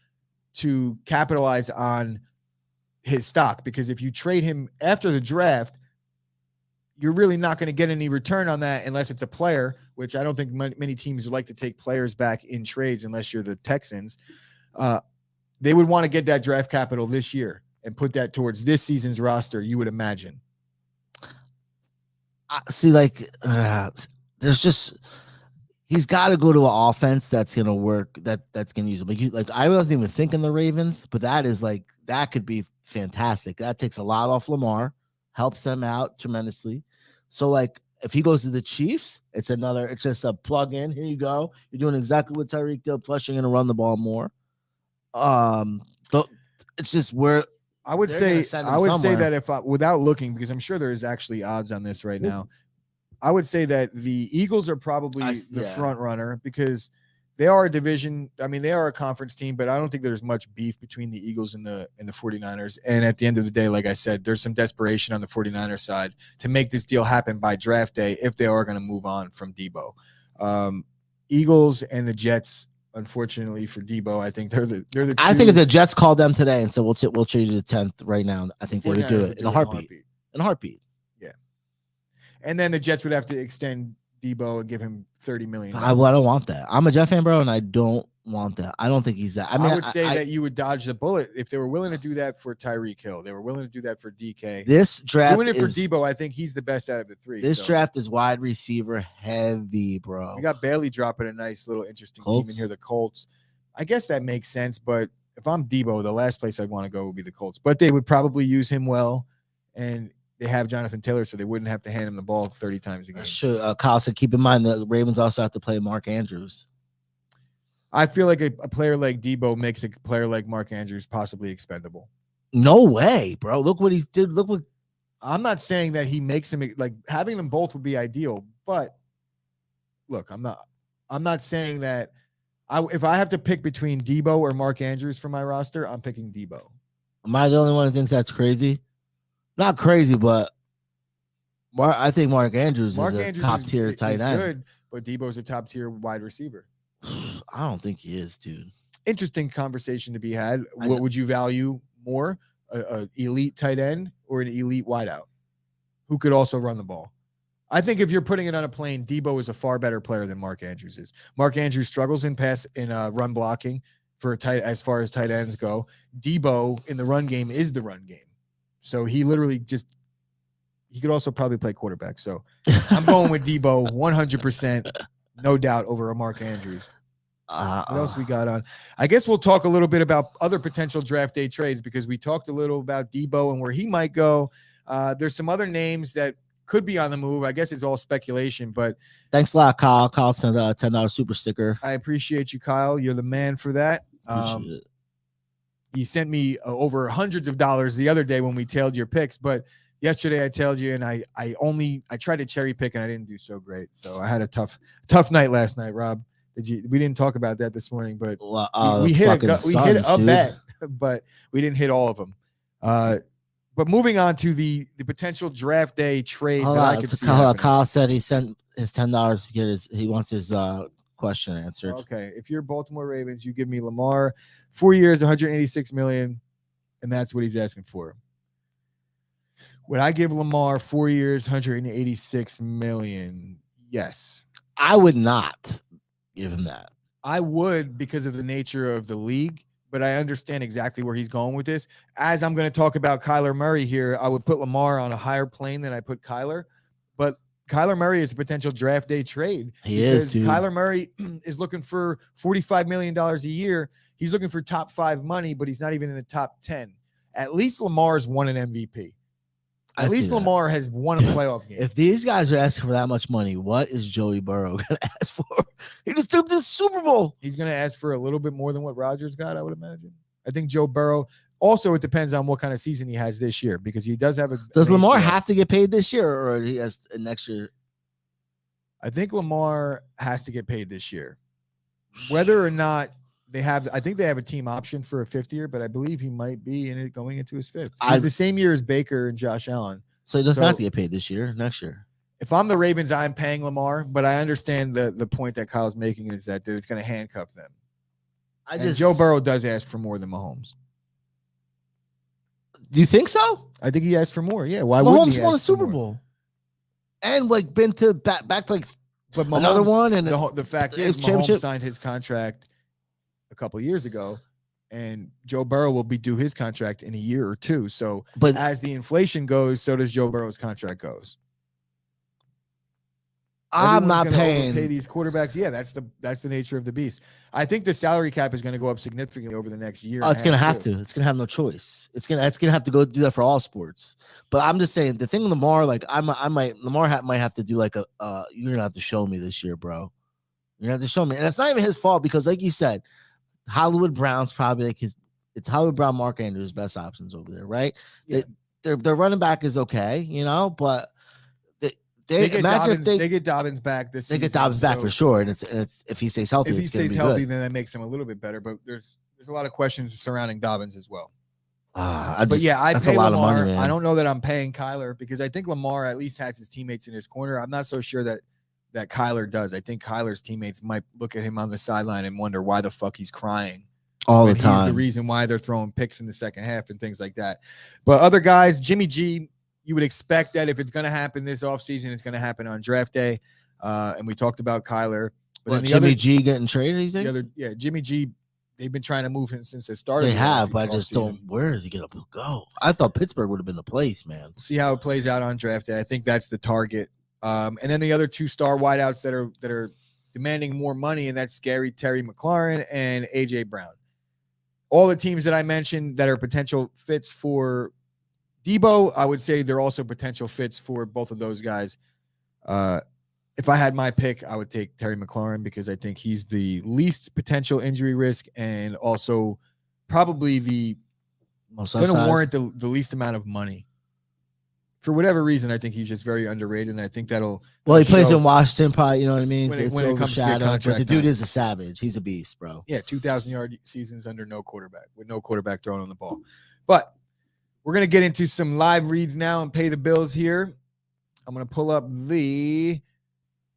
to capitalize on his stock. Because if you trade him after the draft, you're really not going to get any return on that unless it's a player, which I don't think many teams would like to take players back in trades unless you're the Texans. They would want to get that draft capital this year and put that towards this season's roster, you would imagine. See, like there's just he's got to go to an offense that's gonna work. That's gonna use him. Like I wasn't even thinking the Ravens, but that could be fantastic. That takes a lot off Lamar, helps them out tremendously. So like if he goes to the Chiefs, it's just a plug in. Here you go. You're doing exactly what Tyreek did, plus you're gonna run the ball more. It's just where I would say that if without looking, because I'm sure there is actually odds on this right now, I would say that the Eagles are probably the front runner because they are a division. I mean, they are a conference team, but I don't think there's much beef between the Eagles and the 49ers. And at the end of the day, like I said, there's some desperation on the 49ers side to make this deal happen by draft day if they are going to move on from Debo. Eagles and the Jets, unfortunately for Debo, I think they're the two. I think if the Jets called them today and said we'll change it to 10th right now, I think they would do it in a heartbeat. In a heartbeat. Yeah. And then the Jets would have to extend Debo and give him $30 million. I don't want that. I'm a Jet fan, bro, and I don't want that. I don't think he's that. I would say that you would dodge the bullet if they were willing to do that for Tyreek Hill. They were willing to do that for DK. This draft doing it for Debo, I think he's the best out of the three. This draft is wide receiver heavy, bro. We got Bailey dropping a nice little interesting team in here, the Colts. I guess that makes sense, but if I'm Debo, the last place I'd want to go would be the Colts. But they would probably use him well, and they have Jonathan Taylor, so they wouldn't have to hand him the ball 30 times a game. Sure, Kyle said, keep in mind the Ravens also have to play Mark Andrews. I feel like a player like Debo makes a player like Mark Andrews possibly expendable. No way, bro. Look what he's did. Look what I'm not saying that he makes him like having them both would be ideal, but look, I'm not saying that if I have to pick between Debo or Mark Andrews for my roster, I'm picking Debo. Am I the only one who thinks that's crazy? Not crazy, but I think Mark Andrews is a top-tier tight end. Good, but Debo's a top-tier wide receiver. I don't think he is, dude. Interesting conversation to be had. What would you value more, an elite tight end or an elite wideout who could also run the ball? I think if you're putting it on a plane, Debo is a far better player than Mark Andrews is. Mark Andrews struggles in run blocking as far as tight ends go. Debo in the run game is the run game. So he literally he could also probably play quarterback. So I'm going with Debo 100%, no doubt, over a Mark Andrews. What else we got on? I guess we'll talk a little bit about other potential draft day trades because we talked a little about Debo and where he might go. There's some other names that could be on the move. I guess it's all speculation, but thanks a lot, Kyle. Kyle sent a $10 super sticker. I appreciate you, Kyle. You're the man for that. You sent me over hundreds of dollars the other day when we tailed your picks, but yesterday I tailed you and I tried to cherry pick and I didn't do so great. So I had a tough night last night, Rob. We didn't talk about that this morning, but we hit a bet, but we didn't hit all of them. But moving on to the potential draft day trades that I could see. Kyle said he sent his $10 to get he wants his question answered. Okay. If you're Baltimore Ravens, you give me Lamar 4 years, $186 million, and that's what he's asking for. Would I give Lamar 4 years, $186 million? Yes. I would not give him that. I would because of the nature of the league, but I understand exactly where he's going with this. As I'm going to talk about Kyler Murray here, I would put Lamar on a higher plane than I put Kyler, but Kyler Murray is a potential draft day trade. He is, dude. Kyler Murray is looking for $45 million a year. He's looking for top 5 money, but he's not even in the top 10. At least Lamar's won an MVP. At least Lamar has won a playoff game. If these guys are asking for that much money, what is Joey Burrow going to ask for? He just took this Super Bowl. He's going to ask for a little bit more than what Rodgers got, I would imagine. I think Joe Burrow. Also, it depends on what kind of season he has this year because he does have a. Does Lamar have to get paid this year or he has next year? I think Lamar has to get paid this year. Whether or not I think they have a team option for a 5th year, but I believe he might be in it going into his 5th. He's the same year as Baker and Josh Allen. So he doesn't have to get paid this year, next year. If I'm the Ravens, I'm paying Lamar, but I understand the point that Kyle's making is that it's going to handcuff them. Joe Burrow does ask for more than Mahomes. Do you think so? I think he asked for more. Yeah. Why wouldn't he Mahomes won a Super Bowl and been to back to but Mahomes, another one. And the fact is, Mahomes signed his contract a couple of years ago, and Joe Burrow will be due his contract in a year or two. So, but as the inflation goes, so does Joe Burrow's contract goes. I'm not gonna overpay paying. these quarterbacks. Yeah, that's the nature of the beast. I think the salary cap is going to go up significantly over the next year. Oh, it's gonna have to. It's gonna have no choice. It's gonna have to go do that for all sports. But I'm just saying the thing with Lamar, like might have to do like you're gonna have to show me this year, bro. You're gonna have to show me, and it's not even his fault because, like you said, Hollywood Brown's probably like it's Hollywood Brown, Mark Andrews' best options over there, right? Yeah. Their running back is okay, but they get Dobbins back this season. They get Dobbins back for sure, and it's if he stays healthy, then that makes him a little bit better. But there's a lot of questions surrounding Dobbins as well. I pay Lamar. Of money, man. I don't know that I'm paying Kyler because I think Lamar at least has his teammates in his corner. I'm not so sure that Kyler does. I think Kyler's teammates might look at him on the sideline and wonder why the fuck he's crying all the time. He's the reason why they're throwing picks in the second half and things like that. But other guys, Jimmy G, you would expect that if it's going to happen this offseason, it's going to happen on draft day. And we talked about Kyler. But Jimmy G getting traded, you think? Jimmy G, they've been trying to move him since they started. They have, but I just don't. Where is he going to go? I thought Pittsburgh would have been the place, man. We'll see how it plays out on draft day. I think that's the target. And then the other two star wideouts that are demanding more money, and that's Terry McLaurin and AJ Brown. All the teams that I mentioned that are potential fits for Debo, I would say they're also potential fits for both of those guys. If I had my pick, I would take Terry McLaurin because I think he's the least potential injury risk and also probably going to warrant the least amount of money. For whatever reason, I think he's just very underrated, and I think that'll. Well, he plays in Washington, probably. You know what I mean? When it comes to contract, but the dude is a savage. He's a beast, bro. Yeah, 2,000-yard seasons with no quarterback throwing on the ball. But we're gonna get into some live reads now and pay the bills here. I'm gonna pull up the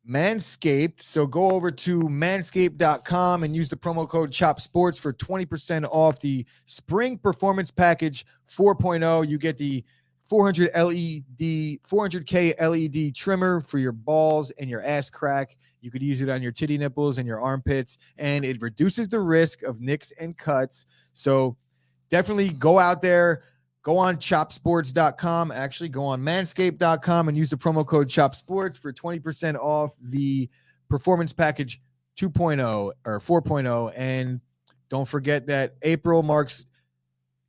Manscaped. So go over to manscaped.com and use the promo code CHOPSPORTS for 20% off the Spring Performance Package 4.0. You get the 400K LED trimmer for your balls and your ass crack. You could use it on your titty nipples and your armpits, and it reduces the risk of nicks and cuts. So definitely go out there, go on chopsports.com, actually go on manscaped.com and use the promo code CHOPSPORTS for 20% off the Performance Package 2.0 or 4.0. And don't forget that April marks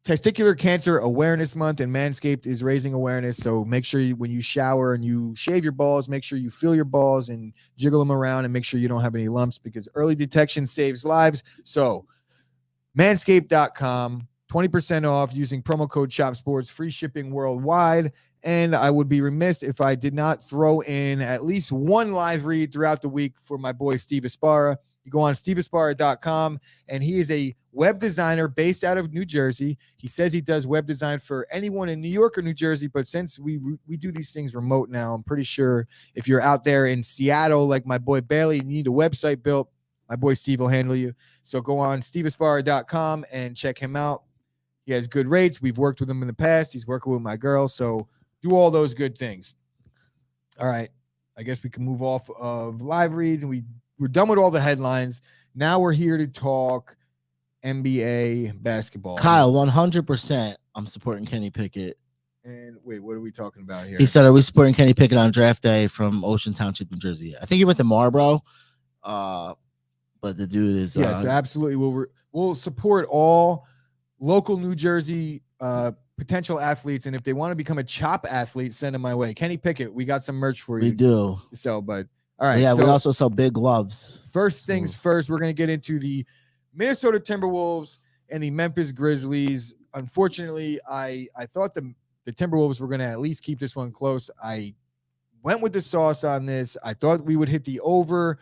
Testicular Cancer Awareness Month, and Manscaped is raising awareness. So make sure when you shower and you shave your balls, make sure you feel your balls and jiggle them around and make sure you don't have any lumps because early detection saves lives. So manscaped.com, 20% off using promo code CHOPSPORTS, free shipping worldwide. And I would be remiss if I did not throw in at least one live read throughout the week for my boy Steve Esparra. You go on steveesparra.com, and he is a web designer based out of New Jersey. He says he does web design for anyone in New York or New Jersey, but since we do these things remote now, I'm pretty sure if you're out there in Seattle, like my boy Bailey, you need a website built, my boy Steve will handle you. So go on steveesparra.com and check him out. He has good rates. We've worked with him in the past. He's working with my girl, so do all those good things. All right, I guess we can move off of live reads, and we're done with all the headlines. Now we're here to talk NBA basketball. Kyle, 100%. I'm supporting Kenny Pickett. And wait, what are we talking about here? He said, "Are we supporting Kenny Pickett on draft day from Ocean Township, New Jersey?" I think he went to Marlboro. But the dude is yes, absolutely. We'll support all local New Jersey potential athletes, and if they want to become a CHOP athlete, send them my way. Kenny Pickett, we got some merch for you. We do. So, but all right. Yeah, so we also sell big gloves. First things first, we're going to get into the Minnesota Timberwolves and the Memphis Grizzlies. Unfortunately, I thought the Timberwolves were going to at least keep this one close. I went with the sauce on this. I thought we would hit the over,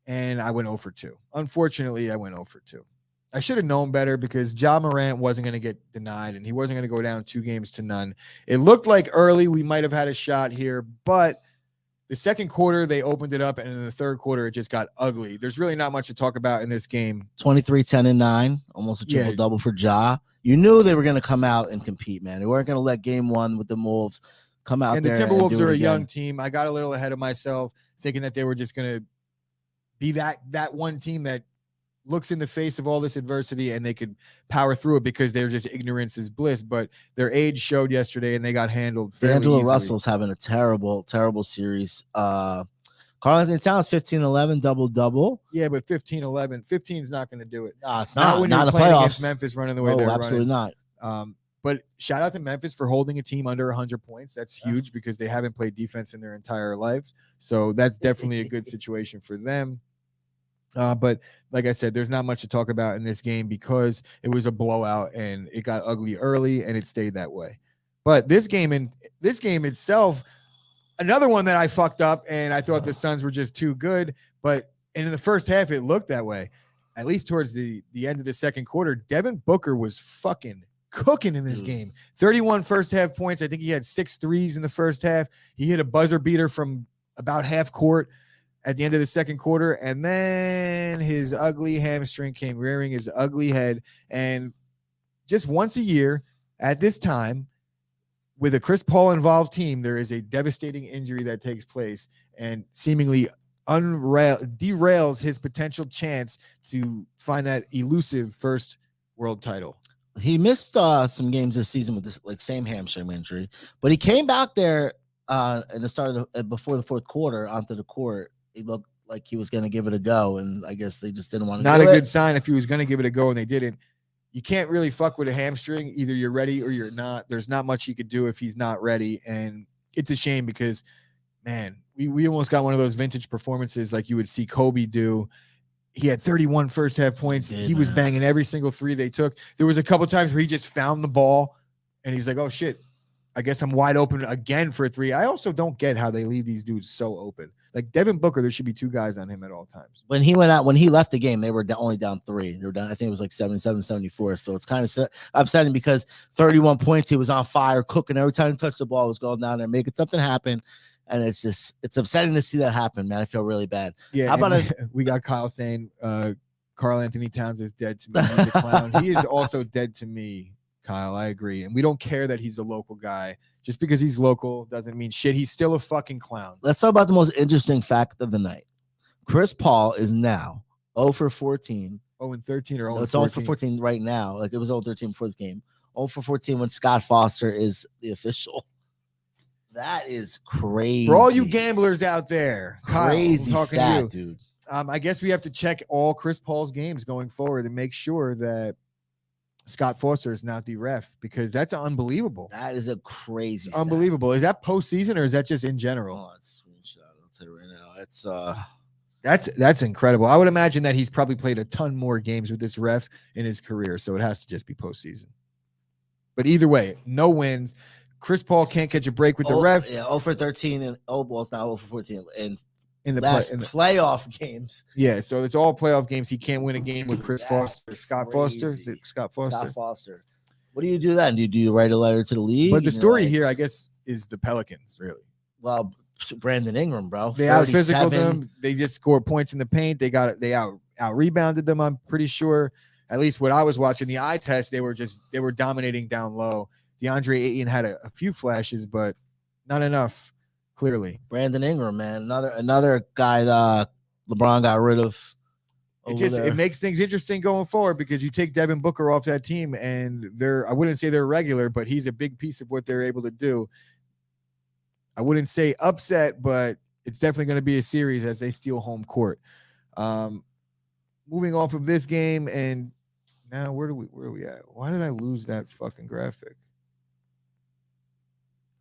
and I went 0 for 2. Unfortunately, I went 0 for 2. I should have known better because Ja Morant wasn't going to get denied, and he wasn't going to go down 2-0. It looked like early we might have had a shot here, but the second quarter, they opened it up, and in the third quarter, it just got ugly. There's really not much to talk about in this game. 23, 10, and 9, almost a triple-double for Ja. You knew they were going to come out and compete, man. They weren't going to let game one with the Wolves come out there. And the Timberwolves are a young team. I got a little ahead of myself, thinking that they were just going to be that one team that looks in the face of all this adversity and they could power through it because they're just ignorance is bliss. But their age showed yesterday and they got handled. D'Angelo Russell's having a terrible, terrible series. Carl Anthony Towns 15-11 double-double. Yeah, but 15-11. 15 is not going to do it. No, it's Not not. when Not you're the playing playoffs. against Memphis running the way No, they're absolutely running. not. But shout out to Memphis for holding a team under 100 points. That's Yeah. huge because they haven't played defense in their entire lives. So that's definitely a good situation for them. But like I said, there's not much to talk about in this game because it was a blowout and it got ugly early and it stayed that way. But this game itself, another one that I fucked up and I thought the Suns were just too good. But in the first half, it looked that way. At least towards the end of the second quarter, Devin Booker was fucking cooking in this game. 31 first half points. I think he had 6 threes in the first half. He hit a buzzer beater from about half court at the end of the second quarter, and then his ugly hamstring came rearing his ugly head. And just once a year at this time, with a Chris Paul involved team, there is a devastating injury that takes place and seemingly derails his potential chance to find that elusive first world title. He missed some games this season with this same hamstring injury, but he came back there in the start of before the fourth quarter onto the court. He looked like he was going to give it a go, and I guess they just didn't want to. Not a good sign if he was going to give it a go and they didn't. You can't really fuck with a hamstring. Either you're ready or you're not. There's not much you could do if he's not ready, and it's a shame because, man, we almost got one of those vintage performances like you would see Kobe do. He had 31 first half points. He was banging every single three they took. There was a couple times where he just found the ball, and he's like, oh, shit, I guess I'm wide open again for a three. I also don't get how they leave these dudes so open. Like Devin Booker, there should be 2 guys on him at all times. When he left the game, they were only down 3. They were down, I think it was like 77-74. So it's kind of upsetting because 31 points, he was on fire, cooking. Every time he touched the ball, it was going down there, making something happen. And it's upsetting to see that happen, man. I feel really bad. Yeah. How about we got Kyle saying Karl Anthony Towns is dead to me. He's a clown. He is also dead to me, Kyle. I agree. And we don't care that he's a local guy. Just because he's local doesn't mean shit. He's still a fucking clown. Let's talk about the most interesting fact of the night. Chris Paul is now 0 for 14. 0 and 13 or 0 No, and it's 14. 0 for 14 right now. Like it was 0 13 before this game. 0 for 14 when Scott Foster is the official. That is crazy. For all you gamblers out there, crazy Kyle, stat, dude. I guess we have to check all Chris Paul's games going forward and make sure that Scott Foster is not the ref because that's unbelievable. That is a crazy stat. Unbelievable. Is that postseason or is that just in general? Oh, it's screenshot. I'll tell you right now. It's that's incredible. I would imagine that he's probably played a ton more games with this ref in his career, so it has to just be postseason. But either way, no wins. Chris Paul can't catch a break with the ref. Yeah, 0 for 13 and it's not 0 for 14 and in the playoff games. Yeah, so it's all playoff games. He can't win a game with Chris Foster. Scott crazy. Foster? Is it Scott Foster? Scott Foster. What do you do then? Do you write a letter to the league? But the story here, I guess, is the Pelicans, really. Well, Brandon Ingram, bro. They out physical them. They just scored points in the paint. They out rebounded them, I'm pretty sure. At least what I was watching, the eye test, they were dominating down low. DeAndre Ayton had a few flashes, but not enough. Clearly, Brandon Ingram, man, another guy LeBron got rid of. It makes things interesting going forward because you take Devin Booker off that team, and I wouldn't say they're regular, but he's a big piece of what they're able to do. I wouldn't say upset, but it's definitely going to be a series as they steal home court. Moving off of this game, and now where are we at? Why did I lose that fucking graphic?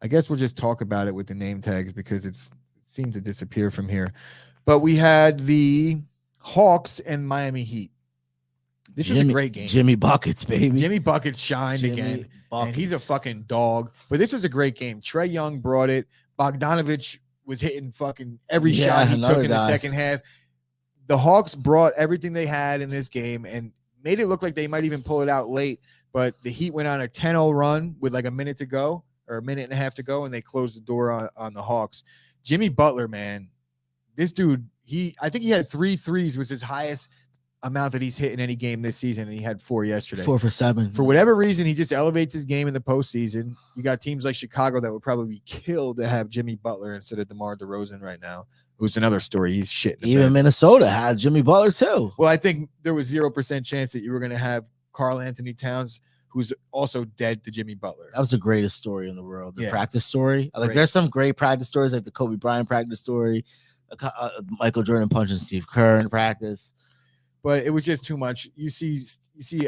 I guess we'll just talk about it with the name tags because it seemed to disappear from here. But we had the Hawks and Miami Heat. This was a great game. Jimmy Buckets, baby. Jimmy Buckets shined again. And he's a fucking dog. But this was a great game. Trae Young brought it. Bogdanovich was hitting fucking every shot he took in the second half. The Hawks brought everything they had in this game and made it look like they might even pull it out late. But the Heat went on a 10-0 run with like a minute to go. Or a minute and a half to go, and they closed the door on the Hawks. Jimmy Butler, man, this dude, I think he had 3 threes, was his highest amount that he's hit in any game this season, and he had 4 yesterday. 4 for 7. For whatever reason, he just elevates his game in the postseason. You got teams like Chicago that would probably be killed to have Jimmy Butler instead of DeMar DeRozan right now. It was another story. He's shit. Even Minnesota had Jimmy Butler too. Well, I think there was 0% chance that you were going to have Karl Anthony Towns, who's also dead to Jimmy Butler. That was the greatest story in the world. The practice story. There's some great practice stories, like the Kobe Bryant practice story. Michael Jordan punching Steve Kerr in practice. But it was just too much. You see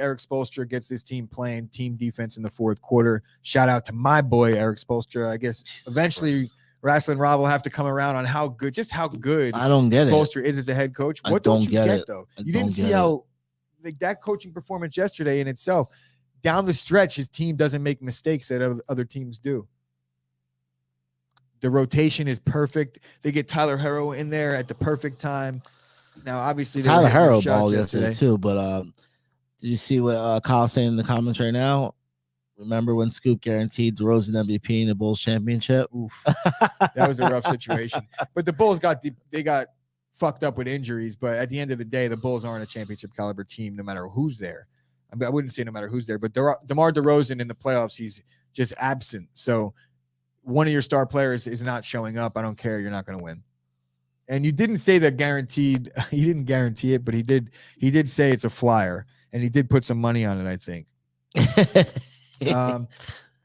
Eric Spoelstra gets this team playing team defense in the fourth quarter. Shout out to my boy Eric Spoelstra. I guess eventually Rasslin Rob will have to come around on how good I don't get Spoelstra is as a head coach. What don't you get though? You didn't see how that coaching performance yesterday in itself. Down the stretch, his team doesn't make mistakes that other teams do. The rotation is perfect. They get Tyler Herro in there at the perfect time. Now, obviously, Tyler Herro balled yesterday too. But do you see what Kyle's saying in the comments right now? Remember when Scoop guaranteed DeRozan MVP in the Bulls championship? Oof. That was a rough situation. But the Bulls got fucked up with injuries. But at the end of the day, the Bulls aren't a championship caliber team, no matter who's there. I mean, I wouldn't say no matter who's there, but DeMar DeRozan in the playoffs, he's just absent. So one of your star players is not showing up. I don't care. You're not going to win. And you didn't say that guaranteed. He didn't guarantee it, but he did say it's a flyer, and he did put some money on it, I think.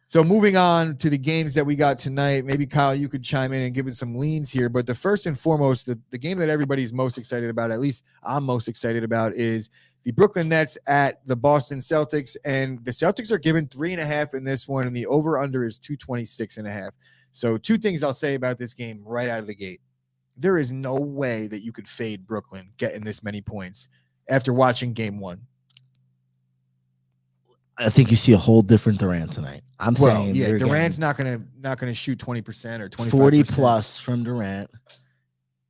So moving on to the games that we got tonight, maybe Kyle, you could chime in and give it some leans here. But the first and foremost, the game that everybody's most excited about, at least I'm most excited about, is the Brooklyn Nets at the Boston Celtics. And the Celtics are given 3.5 in this one, and the over-under is 226.5. So two things I'll say about this game right out of the gate. There is no way that you could fade Brooklyn getting this many points after watching game one. I think you see a whole different Durant tonight. I'm saying Durant's not gonna shoot 20% or 25%. 40 plus from Durant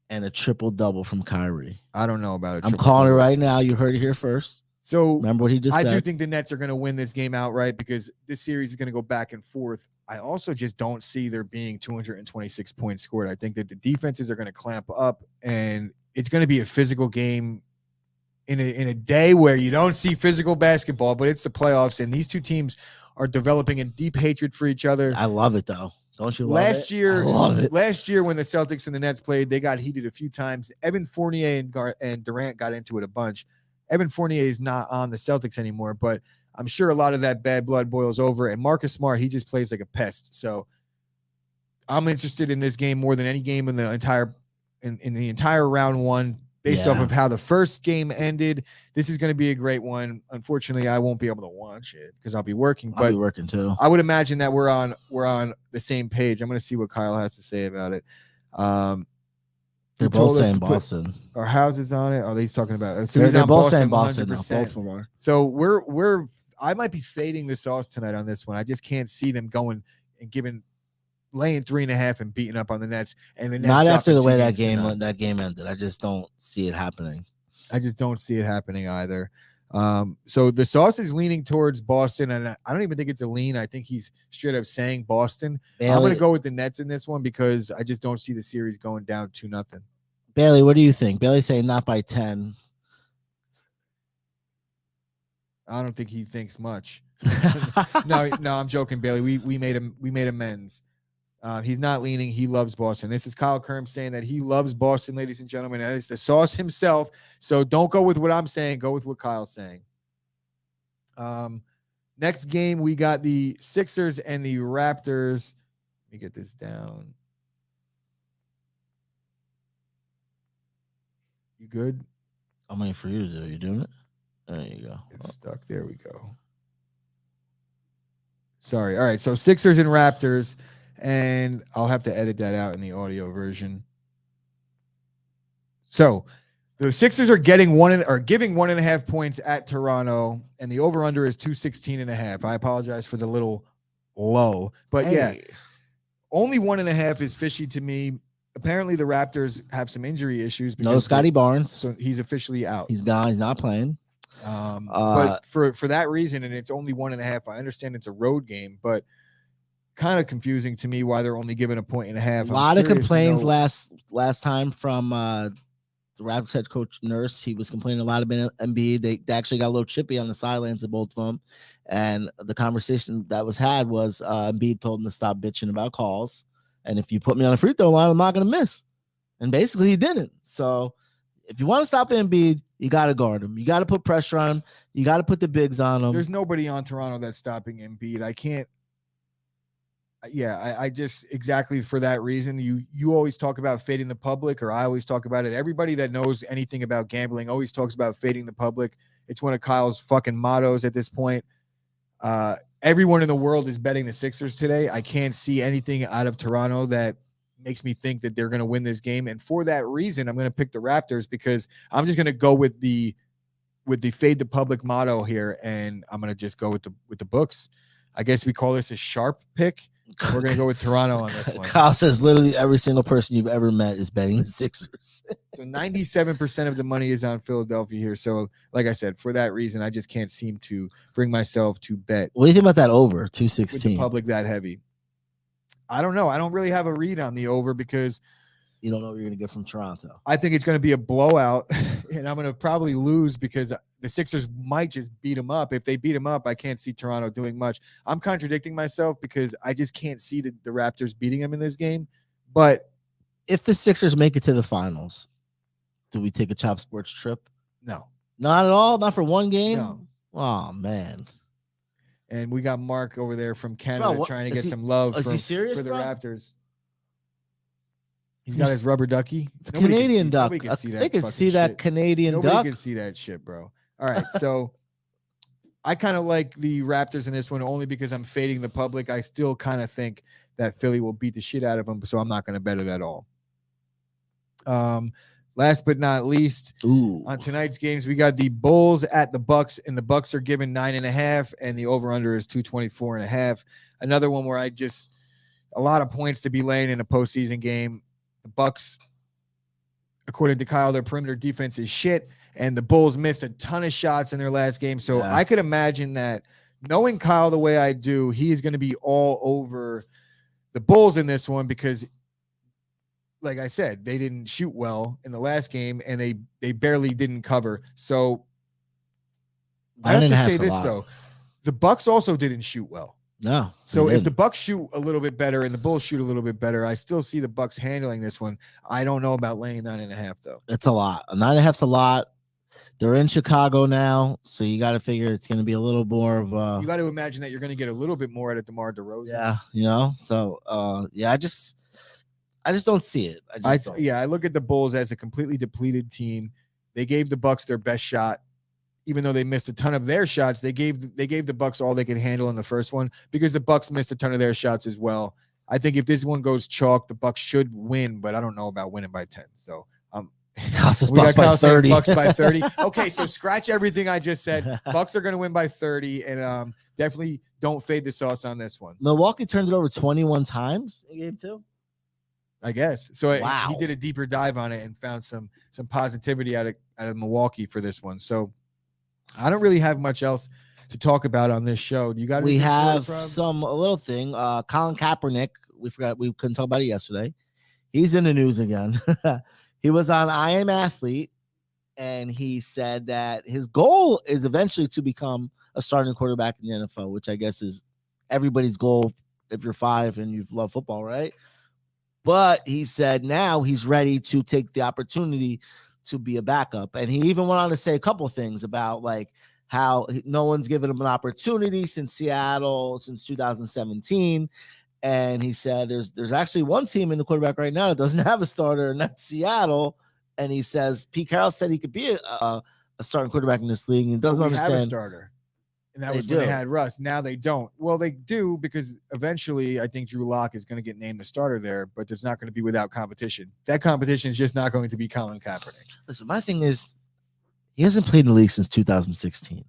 and a triple double from Kyrie. I don't know about it. I'm calling it right now. You heard it here first. So remember what he just said. I do think the Nets are going to win this game outright because this series is going to go back and forth. I also just don't see there being 226 points scored. I think that the defenses are going to clamp up, and it's going to be a physical game in a day where you don't see physical basketball, but it's the playoffs, and these two teams are developing a deep hatred for each other. I love it, though. Don't you love last it? year? I love it. Last year when the Celtics and the Nets played, they got heated a few times. Evan Fournier and Durant got into it a bunch. Evan Fournier is not on the Celtics anymore, but I'm sure a lot of that bad blood boils over. And Marcus Smart, he just plays like a pest. So I'm interested in this game more than any game in the entire round one, based off of how the first game ended. This is going to be a great one. Unfortunately, I won't be able to watch it because I'll be working. I'll be working too. I would imagine that we're on the same page. I'm going to see what Kyle has to say about it. They're both saying Boston. Our houses on it. Are they talking about? They're both saying Boston. Both of them are. So I might be fading the Sauce tonight on this one. I just can't see them going and laying 3.5 and beating up on the Nets. And the Nets not after the way that game ended. I just don't see it happening. I just don't see it happening either. So the Sauce is leaning towards Boston, and I don't even think it's a lean. I think he's straight up saying Boston. I'm going to go with the Nets in this one because I just don't see the series going down 2-0. Bailey, what do you think? Bailey's saying not by 10. I don't think he thinks much. No, I'm joking, Bailey. We made amends. He's not leaning. He loves Boston. This is Kyle Kerm saying that he loves Boston, ladies and gentlemen. That is the Sauce himself. So don't go with what I'm saying. Go with what Kyle's saying. Next game, we got the Sixers and the Raptors. Let me get this down. You good? I'm waiting for you to do it. You doing it? There you go. It's stuck. There we go. Sorry. All right. So Sixers and Raptors. And I'll have to edit that out in the audio version. So the Sixers are giving 1.5 points at Toronto, and the over-under is 216.5. I apologize for the little low, but only 1.5 is fishy to me. Apparently, the Raptors have some injury issues. No Scotty Barnes, so he's officially out. He's gone. He's not playing. But for that reason, and it's only 1.5. I understand it's a road game, but kind of confusing to me why they're only giving 1.5. A lot of complaints last time from the Raptors head coach Nurse. He was complaining a lot about Embiid. They actually got a little chippy on the sidelines of both of them. And the conversation that was had was Embiid told him to stop bitching about calls. And if you put me on a free throw line, I'm not going to miss. And basically he didn't. So if you want to stop Embiid, you got to guard him. You got to put pressure on him. You got to put the bigs on him. There's nobody on Toronto that's stopping Embiid. Yeah, I just exactly for that reason. You always talk about fading the public, or I always talk about it. Everybody that knows anything about gambling always talks about fading the public. It's one of Kyle's fucking mottos at this point. Everyone in the world is betting the Sixers today. I can't see anything out of Toronto that makes me think that they're going to win this game. And for that reason, I'm going to pick the Raptors because I'm just going to go with the fade the public motto here, and I'm going to just go with the books. I guess we call this a sharp pick. We're going to go with Toronto on this one. Kyle says literally every single person you've ever met is betting the Sixers. So 97% of the money is on Philadelphia here. So like I said, for that reason, I just can't seem to bring myself to bet. What do you think about that over With 216? the public that heavy. I don't know. I don't really have a read on the over because You don't know what you're going to get from Toronto. I think it's going to be a blowout, and I'm going to probably lose because the Sixers might just beat them up. If they beat them up, I can't see Toronto doing much. I'm contradicting myself because I just can't see the Raptors beating them in this game. But If the Sixers make it to the finals, do we take a Chop Sports trip? no. Not at all? Not for one game? No. Oh, man. And we got Mark over there from Canada Bro, trying to is get he- some love is he serious, for the bro? Raptors. He's got his rubber ducky. It's a Nobody can Canadian see- duck. nobody can see that They can fucking see that shit. Canadian Nobody duck. can see that shit, bro. All right, so I kind of like the Raptors in this one only because I'm fading the public. I still kind of think that Philly will beat the shit out of them, so I'm not going to bet it at all. Last but not least, Ooh. on tonight's games, we got the Bulls at the Bucks, and the Bucks are given 9.5, and the over/under is 224.5. Another one where a lot of points to be laying in a postseason game. The Bucks, according to Kyle, their perimeter defense is shit, and the Bulls missed a ton of shots in their last game. So Yeah. I could imagine that, knowing Kyle the way I do, he is going to be all over the Bulls in this one because, like I said, they didn't shoot well in the last game, and they barely didn't cover. So I have to 9.5 say is a this lot. though, the Bucks also didn't shoot well. No. So they if the didn't. Bucks shoot a little bit better and the Bulls shoot a little bit better, I still see the Bucks handling this one. I don't know about laying 9.5 though. It's a lot. 9.5's a lot. They're in Chicago now, so you got to figure it's going to be a little more of You got to imagine that you're going to get a little bit more out of DeMar DeRozan. yeah, you know. So I just don't see it. I look at the Bulls as a completely depleted team. They gave the Bucks their best shot. Even though they missed a ton of their shots, they gave the Bucks all they could handle in the first one because the Bucks missed a ton of their shots as well. I think if this one goes chalk, the Bucks should win, but I don't know about winning by 10. So we Bucks got by Kyle saying 30. Bucks by 30. Okay, so scratch everything I just said. Bucks are going to win by 30, and definitely don't fade the sauce on this one. Milwaukee turned it over 21 times in game 2. I guess. So Wow. he did a deeper dive on it and found some positivity out of Milwaukee for this one. So I don't really have much else to talk about on this show. Do you got? We anything for have us, Rob? a little thing. Colin Kaepernick. We couldn't talk about it yesterday. He's in the news again. He was on I Am Athlete, and he said that his goal is eventually to become a starting quarterback in the NFL, which I guess is everybody's goal if you're 5 and you love football, right? But he said now he's ready to take the opportunity to be a backup. And he even went on to say a couple of things about like how no one's given him an opportunity since Seattle, since 2017. And he said there's actually one team in the quarterback right now that doesn't have a starter, and that's Seattle. And he says Pete Carroll said he could be a starting quarterback in this league and doesn't We have a understand. starter, and that They was when they do. had Russ. Now they don't. Well, they do because eventually I think Drew Lock is going to get named the starter there, but there's not going to be without competition. That competition is just not going to be Colin Kaepernick. Listen, my thing is he hasn't played in the league since 2016.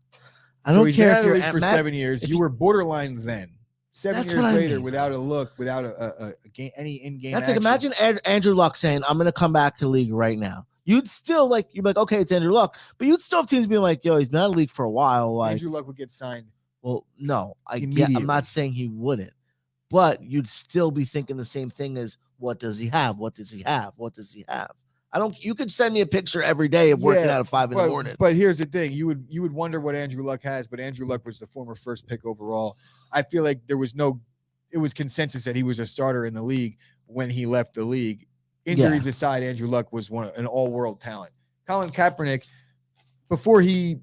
I So don't he's been care out if of the you're league at for Matt, 7 years. if You you- were borderline then. 7 That's years what I later, mean. without a look, without a game, any in-game. That's like action. imagine Andrew Luck saying, "I'm going to come back to the league right now." You'd still you'd be like, "Okay, it's Andrew Luck," but you'd still have teams being like, "Yo, he's been out of the league for a while." Like, Andrew Luck would get signed. well, no, I'm Immediately. not saying he wouldn't, but you'd still be thinking the same thing as, "What does he have? What does he have? What does he have?" You could send me a picture every day of working Yeah, out at 5 in the morning. But here's the thing: you would wonder what Andrew Luck has, but Andrew Luck was the former first pick overall. I feel like it was consensus that he was a starter in the league when he left the league. Injuries aside, Andrew Luck was an all-world talent. Colin Kaepernick, before he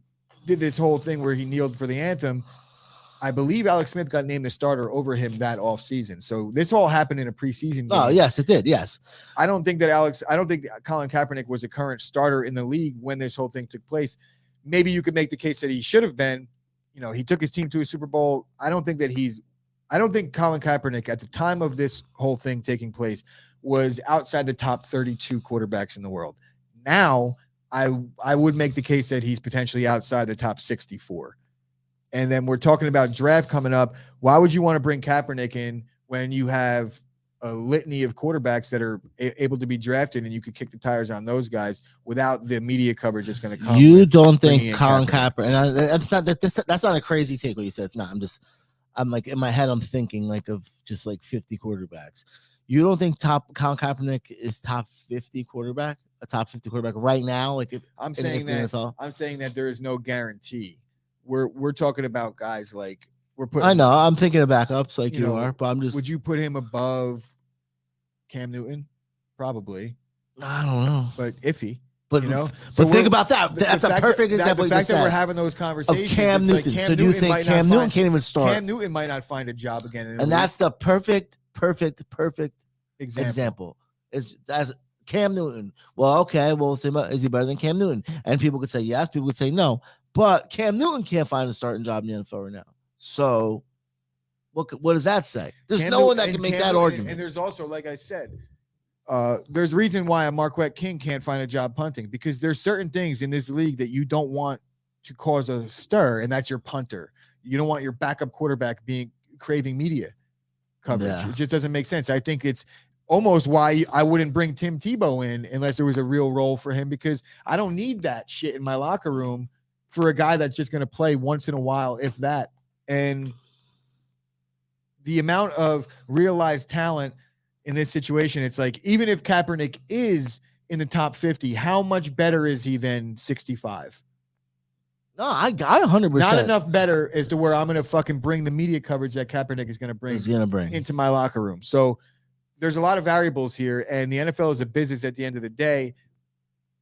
did this whole thing where he kneeled for the anthem, I believe Alex Smith got named the starter over him that offseason. So this all happened in a preseason game. Oh, yes, it did. Yes. I don't think Colin Kaepernick was a current starter in the league when this whole thing took place. Maybe you could make the case that he should have been. You know, he took his team to a Super Bowl. I don't think Colin Kaepernick at the time of this whole thing taking place was outside the top 32 quarterbacks in the world. Now, I would make the case that he's potentially outside the top 64. And then we're talking about draft coming up. Why would you want to bring Kaepernick in when you have a litany of quarterbacks that are able to be drafted and you could kick the tires on those guys without the media coverage that's going to come? You don't think Colin Kaepernick, and that's not a crazy take what you said. It's not. I'm like in my head, I'm thinking like of just like 50 quarterbacks. You don't think Colin Kaepernick is top 50 quarterback, a top 50 quarterback right now? Like I'm saying that there is no guarantee. We're talking about guys like I know I'm thinking of backups like you are, but I'm just. Would you put him above Cam Newton? Probably. I don't know, but iffy. But think about that. That's a perfect example. The fact that we're having those conversations. Of Cam Newton. Like so do you think Cam Newton can't even start? Cam Newton might not find a job again. And that's the perfect example. Is as Cam Newton. Well, okay. Well, is he better than Cam Newton? And people could say yes. People could say no. But Cam Newton can't find a starting job in the NFL right now. So what does that say? There's no one that can make that argument. And there's also, like I said, there's reason why a Marquette King can't find a job punting, because there's certain things in this league that you don't want to cause a stir, and that's your punter. You don't want your backup quarterback craving media coverage. Yeah. It just doesn't make sense. I think it's almost why I wouldn't bring Tim Tebow in unless there was a real role for him, because I don't need that shit in my locker room for a guy that's just going to play once in a while, if that. And the amount of realized talent in this situation, it's like, even if Kaepernick is in the top 50, how much better is he than 65? No, I 100%. Not enough better as to where I'm going to fucking bring the media coverage that Kaepernick is going to bring into my locker room. So there's a lot of variables here, and the NFL is a business at the end of the day.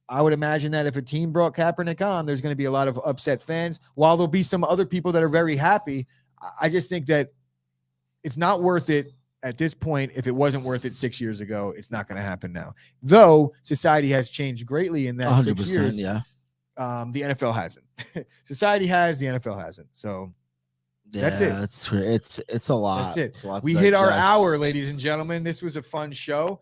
I would imagine that if a team brought Kaepernick on, there's going to be a lot of upset fans, while there'll be some other people that are very happy. I just think that it's not worth it at this point. If it wasn't worth it 6 years ago, it's not going to happen now. Though society has changed greatly in that 6 years. Yeah. The NFL hasn't. Society has, the NFL hasn't. So that's it. It's a lot. That's it. It's a lot we hit our hour, ladies and gentlemen. This was a fun show.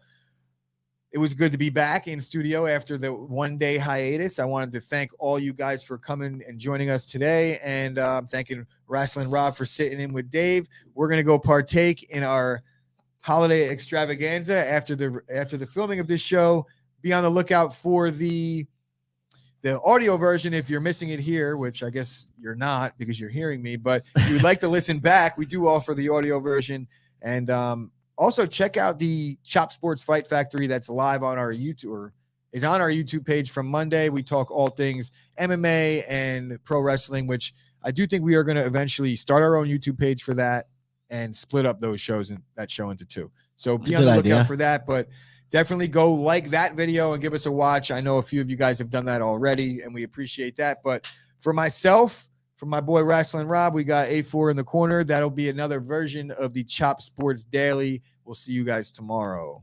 It was good to be back in studio after the one-day hiatus. I wanted to thank all you guys for coming and joining us today, and thanking Rasslin Rob for sitting in with Dave. We're going to go partake in our holiday extravaganza after the filming of this show. Be on the lookout for the audio version if you're missing it here, which I guess you're not because you're hearing me. But if you'd like to listen back, we do offer the audio version. And also check out the Chop Sports Fight Factory that's live on our YouTube, or is on our YouTube page from Monday. We talk all things MMA and pro wrestling, which I do think we are going to eventually start our own YouTube page for that and split up those shows and that show into two. So be on the lookout for that, but definitely go like that video and give us a watch. I know a few of you guys have done that already, and we appreciate that. But for myself, from my boy Rasslin Rob, we got A4 in the corner. That'll be another version of the Chop Sports Daily. We'll see you guys tomorrow.